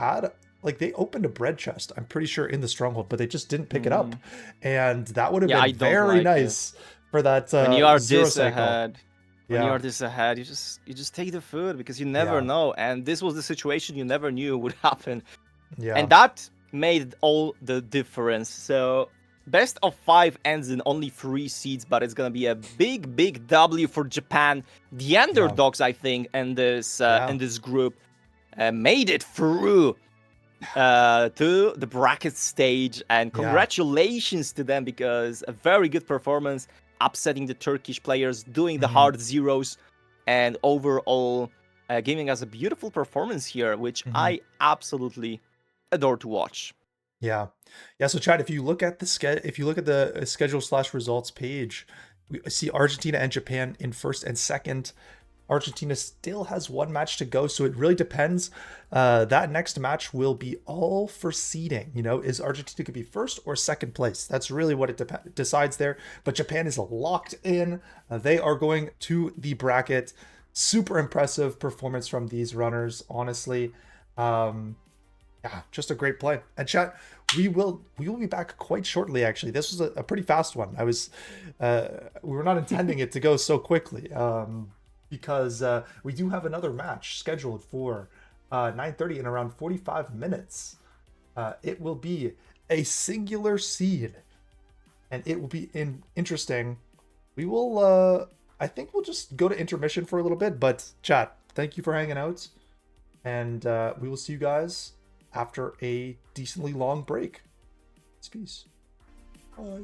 [SPEAKER 1] they opened a bread chest, I'm pretty sure, in the stronghold, but they just didn't pick it up.
[SPEAKER 2] Mhm.
[SPEAKER 1] And that would have
[SPEAKER 2] Yeah, I
[SPEAKER 1] been
[SPEAKER 2] don't
[SPEAKER 1] very
[SPEAKER 2] like it.
[SPEAKER 1] nice for that
[SPEAKER 2] When you are
[SPEAKER 1] zero
[SPEAKER 2] this
[SPEAKER 1] cycle.
[SPEAKER 2] ahead,
[SPEAKER 1] Yeah.
[SPEAKER 2] you just take the food because you never
[SPEAKER 1] Yeah.
[SPEAKER 2] know. And this was the situation you never knew would happen.
[SPEAKER 1] Yeah.
[SPEAKER 2] And that made all the difference. So best of 5 ends in only 3 seeds, but it's gonna be a big, big W for Japan. The
[SPEAKER 1] Yeah.
[SPEAKER 2] underdogs, I think,
[SPEAKER 1] Yeah.
[SPEAKER 2] in this group made it through to the bracket stage, and
[SPEAKER 1] Yeah.
[SPEAKER 2] congratulations to them because a very good performance, upsetting the Turkish players, doing the
[SPEAKER 1] Hmm.
[SPEAKER 2] hard zeros, and overall giving us a beautiful performance here, which
[SPEAKER 1] Hmm.
[SPEAKER 2] I absolutely adore to watch.
[SPEAKER 1] Yeah. Yeah. So Chad, if you look at the schedule slash results page, we see Argentina and Japan in first and second. Argentina still has one match to go, so it really depends. That next match will be all for seeding. You know, is Argentina could be first or second place? That's really what it decides there. But Japan is locked in. They are going to the bracket. Super impressive performance from these runners, honestly. Yeah, just a great play. And chat, we will be back quite shortly. Actually, this was a pretty fast one. We were not intending it to go so quickly. Because we do have another match scheduled for 9:30 in around 45 minutes. It will be a singular seed, and it will be interesting. We will, I think we'll just go to intermission for a little bit, but chat, thank you for hanging out, and we will see you guys after a decently long break. Peace. Bye.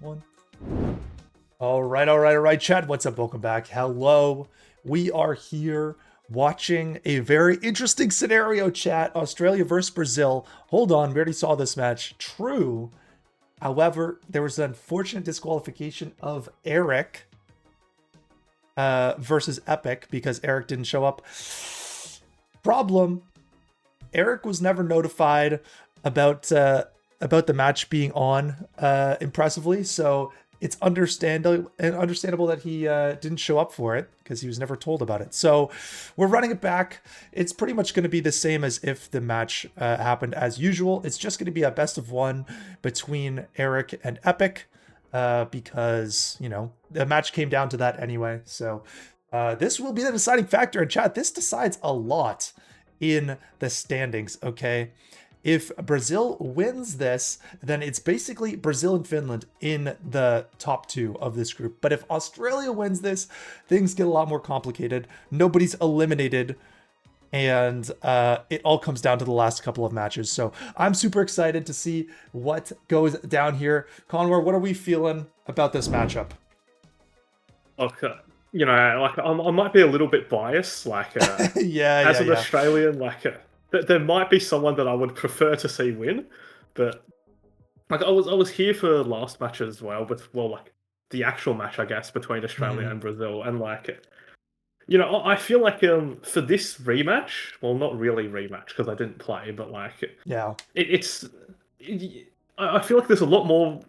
[SPEAKER 1] one. All right, Chad. What's up? Welcome back. Hello. We are here watching a very interesting scenario, chat. Australia versus Brazil. Hold on, we already saw this match. True. However, there was an unfortunate disqualification of Eric versus Epic because Eric didn't show up. Problem. Eric was never notified about the match being on impressively, so it's understandable that he didn't show up for it because he was never told about it. So we're running it back. It's pretty much going to be the same as if the match happened as usual. It's just going to be a best of one between Eric and Epic because, you know, the match came down to that anyway. So this will be the deciding factor. And chat, this decides a lot in the standings, okay? If Brazil wins this, then it's basically Brazil and Finland in the top two of this group. But if Australia wins this, things get a lot more complicated. Nobody's eliminated, and it all comes down to the last couple of matches. So I'm super excited to see what goes down here. Conor, what are we feeling about this matchup?
[SPEAKER 3] Okay. You know, like I might be a little bit biased, like as an Australian, like there might be someone that I would prefer to see win, but like I was here for last match as well, but like the actual match, I guess, between Australia and Brazil, and like, you know, I feel like for this rematch, well, not really rematch because I didn't play, but like I feel like there's a lot more.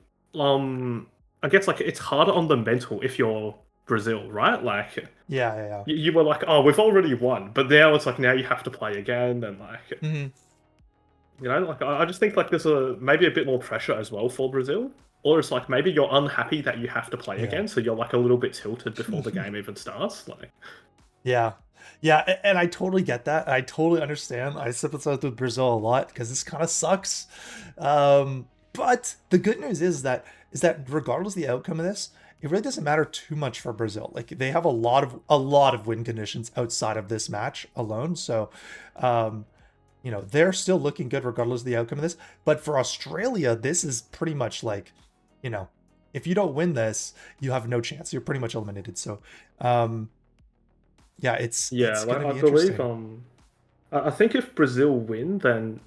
[SPEAKER 3] I guess like it's harder on the mental if you're Brazil, right? Like, you were like, oh, we've already won, but now it's like now you have to play again, and like, you know, like I just think like there's maybe a bit more pressure as well for Brazil, or it's like maybe you're unhappy that you have to play again, so you're like a little bit tilted before the game even starts, like.
[SPEAKER 1] Yeah, and I totally get that. I totally understand. I sympathize with Brazil a lot because this kind of sucks. But the good news is that regardless of the outcome of this, it really doesn't matter too much for Brazil. Like they have a lot of win conditions outside of this match alone. So, you know, they're still looking good regardless of the outcome of this. But for Australia, this is pretty much like, you know, if you don't win this, you have no chance. You're pretty much eliminated. So, yeah, it's gonna be interesting.
[SPEAKER 3] I think if Brazil win, then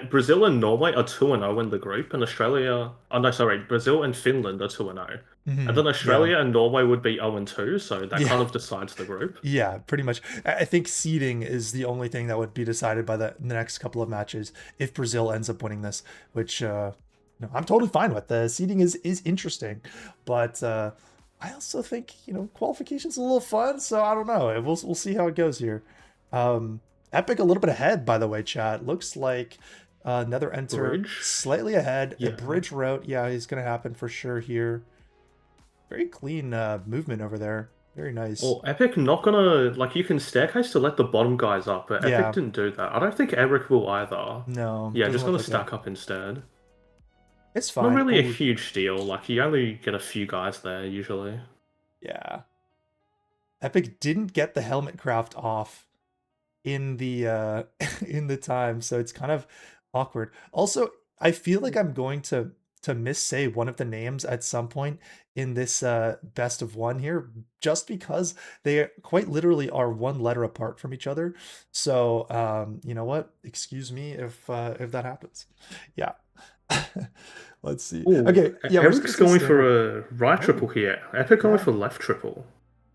[SPEAKER 3] Brazil and Norway are 2-0 in the group, and Brazil and Finland are 2-0. And then Australia and Norway would be 0-2, so that kind of decides the group.
[SPEAKER 1] Yeah, pretty much. I think seeding is the only thing that would be decided by the next couple of matches if Brazil ends up winning this, which no, I'm totally fine with. The seeding is interesting, but I also think, you know, qualification's a little fun, so I don't know. We'll see how it goes here. Epic a little bit ahead, by the way, chat. Looks like another enter
[SPEAKER 3] Bridge.
[SPEAKER 1] Slightly ahead.
[SPEAKER 3] Yeah.
[SPEAKER 1] A bridge route, yeah, is going to happen for sure here. Very clean movement over there. Very nice.
[SPEAKER 3] Well, Epic not gonna, like, you can staircase to let the bottom guys up, but Epic didn't do that. I don't think Eric will either.
[SPEAKER 1] No.
[SPEAKER 3] Yeah, just gonna stack up instead.
[SPEAKER 1] It's fine.
[SPEAKER 3] Not really a huge deal. Like, you only get a few guys there, usually.
[SPEAKER 1] Yeah. Epic didn't get the helmet craft off in the in the time, so it's kind of awkward. Also, I feel like I'm going to miss-say one of the names at some point in this best of one here, just because they quite literally are one letter apart from each other. So you know what? Excuse me if that happens. Yeah. Let's see.
[SPEAKER 3] Ooh,
[SPEAKER 1] okay, yeah,
[SPEAKER 3] Eric's going for a right triple here. Epic going for left triple.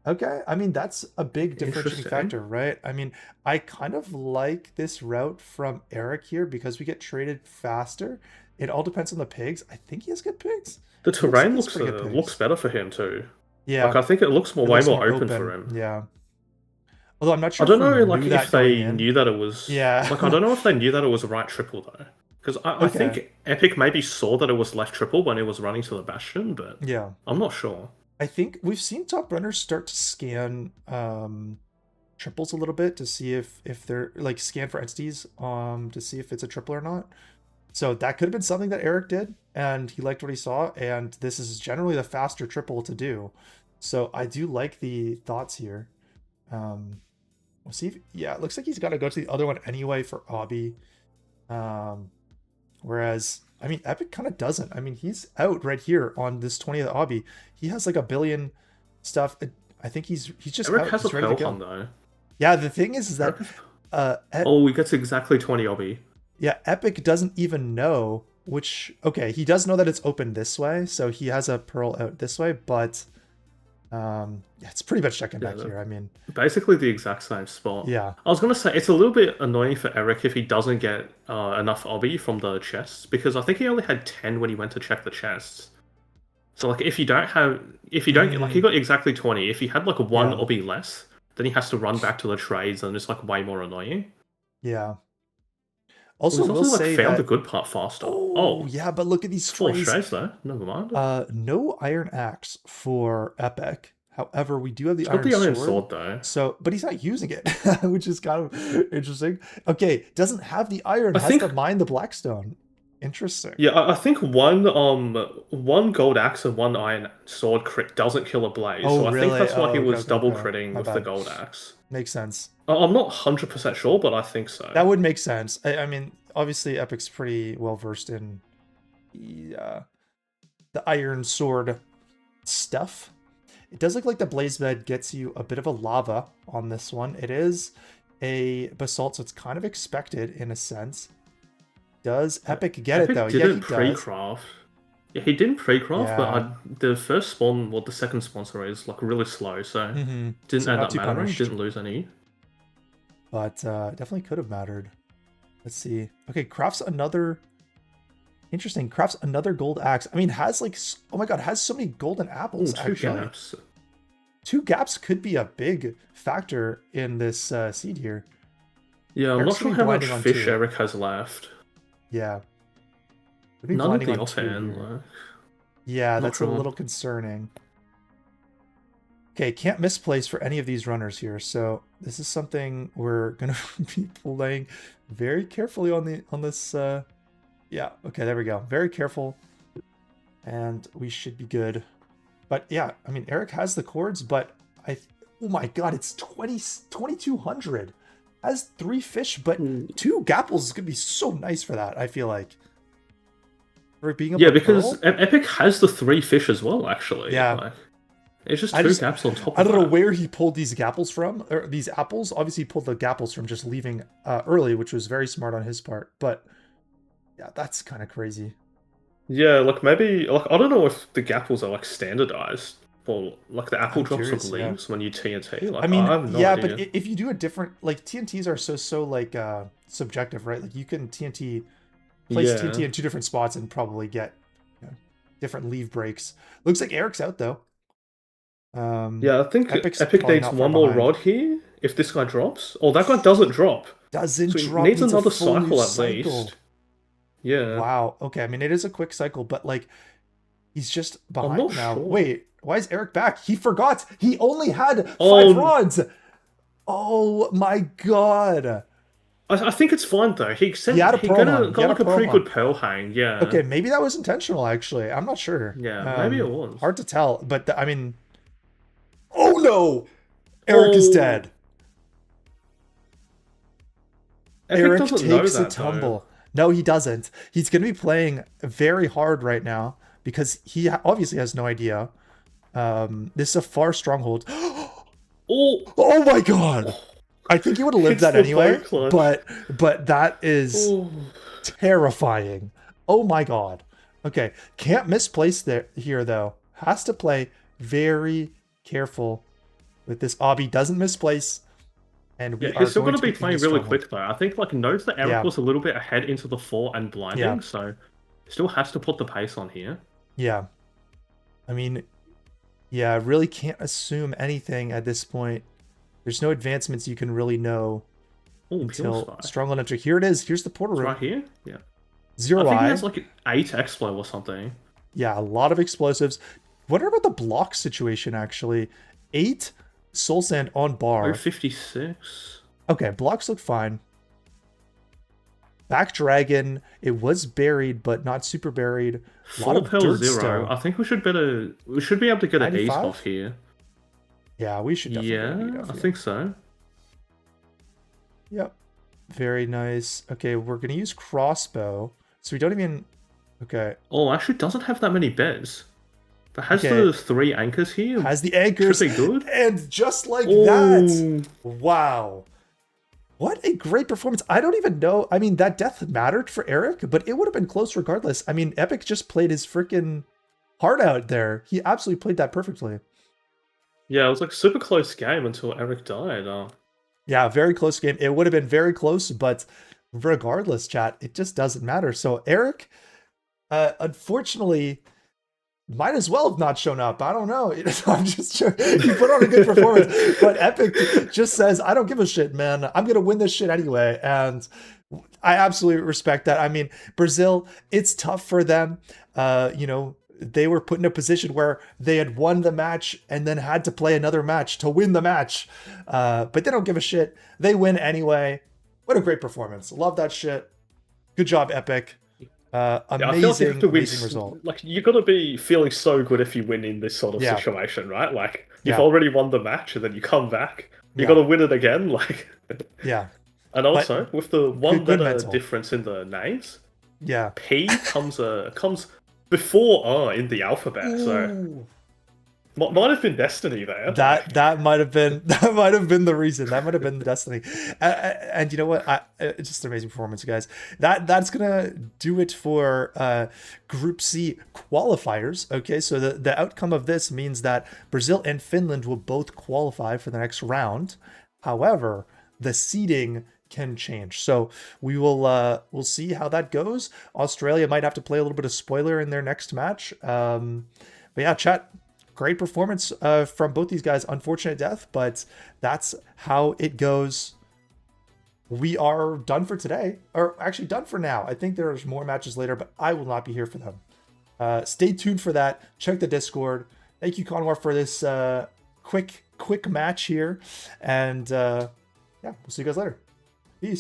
[SPEAKER 1] Okay, I mean, that's a big differentiating factor, right? I mean, I kind of like this route from Eric here because we get traded faster. It all depends on the pigs. I think he has good pigs.
[SPEAKER 3] The terrain looks better for him too.
[SPEAKER 1] Yeah,
[SPEAKER 3] like I think it looks way more open for him.
[SPEAKER 1] Yeah. Although I'm not sure.
[SPEAKER 3] I don't know, like if they knew that it was.
[SPEAKER 1] Yeah.
[SPEAKER 3] Like I don't know if they knew that it was a right triple though, because I think Epic maybe saw that it was left triple when it was running to the Bastion, but
[SPEAKER 1] yeah,
[SPEAKER 3] I'm not sure.
[SPEAKER 1] I think we've seen top runners start to scan triples a little bit to see if they're like scan for entities to see if it's a triple or not. So that could have been something that Eric did and he liked what he saw, and this is generally the faster triple to do. So I do like the thoughts here. We'll see if, yeah, it looks like he's got to go to the other one anyway for Obby. Whereas I mean, Epic kind of doesn't. I mean, he's out right here on this 20th obby. He has like a billion stuff. I think he's just
[SPEAKER 3] Eric
[SPEAKER 1] out.
[SPEAKER 3] has
[SPEAKER 1] He's
[SPEAKER 3] a
[SPEAKER 1] ready to
[SPEAKER 3] Pearl
[SPEAKER 1] go.
[SPEAKER 3] Hunt though.
[SPEAKER 1] Yeah, the thing is that
[SPEAKER 3] he gets exactly 20 obby.
[SPEAKER 1] Yeah, Epic doesn't even know which. Okay, he does know that it's open this way, so he has a Pearl out this way, but yeah, it's pretty much checking back here. I mean,
[SPEAKER 3] basically the exact same spot.
[SPEAKER 1] Yeah.
[SPEAKER 3] I was gonna say it's a little bit annoying for Eric if he doesn't get enough obby from the chests, because I think he only had 10 when he went to check the chests. So like if you don't get, like he got exactly 20. If he had like one obby less, then he has to run back to the trades, and it's like way more annoying.
[SPEAKER 1] Yeah. Also,
[SPEAKER 3] we'll say found the good part faster.
[SPEAKER 1] Oh, yeah, but look at these
[SPEAKER 3] trades though. Never mind.
[SPEAKER 1] No iron axe for Epic. However, we do have the
[SPEAKER 3] iron sword though.
[SPEAKER 1] So, but he's not using it, which is kind of interesting. Okay, doesn't have the iron. Has to mine the blackstone. Interesting.
[SPEAKER 3] Yeah, I think one gold axe and one iron sword crit doesn't kill a blaze.
[SPEAKER 1] Oh,
[SPEAKER 3] so I
[SPEAKER 1] really?
[SPEAKER 3] think that's why he was double critting with the gold axe.
[SPEAKER 1] Makes sense.
[SPEAKER 3] I'm not 100% sure, but I think so.
[SPEAKER 1] That would make sense. I mean, obviously, Epic's pretty well versed in the iron sword stuff. It does look like the blaze bed gets you a bit of a lava on this one. It is a basalt, so it's kind of expected in a sense. Does Epic get it though?
[SPEAKER 3] Didn't pre-craft. Yeah, he didn't pre-craft, but the first spawn, the second spawn, sorry, is like really slow, so didn't end up mattering. Didn't lose any.
[SPEAKER 1] But definitely could have mattered. Let's see. Okay, crafts another. Interesting. Crafts another gold axe. I mean, has like, oh my god, has so many golden apples.
[SPEAKER 3] Two gaps.
[SPEAKER 1] 2 gaps could be a big factor in this seed here.
[SPEAKER 3] Yeah, I'm not sure how much fish Eric has left.
[SPEAKER 1] Yeah.
[SPEAKER 3] None of the offhand.
[SPEAKER 1] Yeah, that's a little concerning. Okay, can't misplace for any of these runners here, so this is something we're gonna be playing very carefully on this. Yeah, okay, there we go. Very careful, and we should be good. But yeah, I mean, Eric has the chords, but oh my god, it's 2,200. Has 3 fish, but 2 gapples is gonna be so nice for that. I feel like. For being able
[SPEAKER 3] because Epic has the 3 fish as well, actually.
[SPEAKER 1] Yeah.
[SPEAKER 3] Like, it's just 2 gaps on top of
[SPEAKER 1] I don't know where he pulled these gapples from, or these apples. Obviously, he pulled the gapples from just leaving early, which was very smart on his part. But yeah, that's kind of crazy.
[SPEAKER 3] Yeah, like maybe, like I don't know if the gapples are like standardized or like the apple drops of leaves when you TNT. Like,
[SPEAKER 1] I mean,
[SPEAKER 3] I have no idea.
[SPEAKER 1] But if you do a different, like TNTs are so like subjective, right? Like you can TNT place TNT in 2 different spots and probably get different leave breaks. Looks like Eric's out though.
[SPEAKER 3] Yeah, I think Epic needs one more rod here if this guy drops. Oh, that guy doesn't drop.
[SPEAKER 1] Doesn't
[SPEAKER 3] so
[SPEAKER 1] drop.
[SPEAKER 3] Needs another cycle at least. Yeah.
[SPEAKER 1] Wow. Okay. I mean, it is a quick cycle, but like, he's just behind now. Sure. Wait, why is Eric back? He forgot. He only had 5 rods. Oh my god.
[SPEAKER 3] I think it's fine though. He said he got like a pretty good pearl hang. Yeah.
[SPEAKER 1] Okay, maybe that was intentional. Actually, I'm not sure.
[SPEAKER 3] Yeah, maybe it was.
[SPEAKER 1] Hard to tell, but I mean. Oh no! Eric is dead. Eric takes a tumble. No, he doesn't. He's going to be playing very hard right now because he obviously has no idea. This is a far stronghold. Oh my god! I think he would have lived that anyway, but that is terrifying. Oh my god. Okay, can't misplace here though. Has to play very careful with this obby. Doesn't misplace. And
[SPEAKER 3] he's still going to be playing really quick though. I think like notes that Eric was a little bit ahead into the 4 and blinding, so still has to put the pace on here. Yeah.
[SPEAKER 1] I mean, yeah, really can't assume anything at this point. There's no advancements you can really know until Stronghold Enter. Here it is. Here's the portal room.
[SPEAKER 3] Right here? Yeah.
[SPEAKER 1] 0
[SPEAKER 3] I think he has like 8 explo or something.
[SPEAKER 1] Yeah, a lot of explosives. Wonder about the block situation actually. 8 soul sand on bar.
[SPEAKER 3] 56.
[SPEAKER 1] Okay, blocks look fine. Back dragon. It was buried, but not super buried. A lot of dirt
[SPEAKER 3] 0. I think we should be able to get an ace off here.
[SPEAKER 1] Yeah, we should definitely get an
[SPEAKER 3] I think so.
[SPEAKER 1] Yep. Very nice. Okay, we're gonna use crossbow. So we don't even Okay.
[SPEAKER 3] Oh, actually doesn't have that many beds. But has the 3 anchors here.
[SPEAKER 1] Has the anchors.
[SPEAKER 3] Should be good.
[SPEAKER 1] And just like that. Wow. What a great performance. I don't even know. I mean, that death mattered for Eric, but it would have been close regardless. I mean, Epic just played his freaking heart out there. He absolutely played that perfectly.
[SPEAKER 3] Yeah, it was like a super close game until Eric died.
[SPEAKER 1] Yeah, very close game. It would have been very close, but regardless, chat, it just doesn't matter. So Eric, unfortunately, might as well have not shown up. I don't know. I'm just sure he put on a good performance, but Epic just says, I don't give a shit, man. I'm going to win this shit anyway. And I absolutely respect that. I mean, Brazil, it's tough for them. You know, they were put in a position where they had won the match and then had to play another match to win the match. But they don't give a shit. They win anyway. What a great performance. Love that shit. Good job, Epic. Amazing, amazing result.
[SPEAKER 3] Like, you got to be feeling so good if you win in this sort of situation, right? Like, you've already won the match and then you come back. You got to win it again. Like,
[SPEAKER 1] yeah.
[SPEAKER 3] And also, with the one letter difference in the names, P comes before R in the alphabet. Ooh. So might have been destiny there.
[SPEAKER 1] That might have been the reason. That might have been the destiny. And you know what? It's just an amazing performance, guys. That's gonna do it for Group C qualifiers. Okay, so the outcome of this means that Brazil and Finland will both qualify for the next round. However, the seeding can change. So we'll see how that goes. Australia might have to play a little bit of spoiler in their next match. But yeah, chat. Great performance from both these guys. Unfortunate death, but that's how it goes. We are done for today, or actually done for now. I think there's more matches later, but I will not be here for them. Stay tuned for that. Check the Discord. Thank you, Conwar, for this quick match here. And yeah, we'll see you guys later.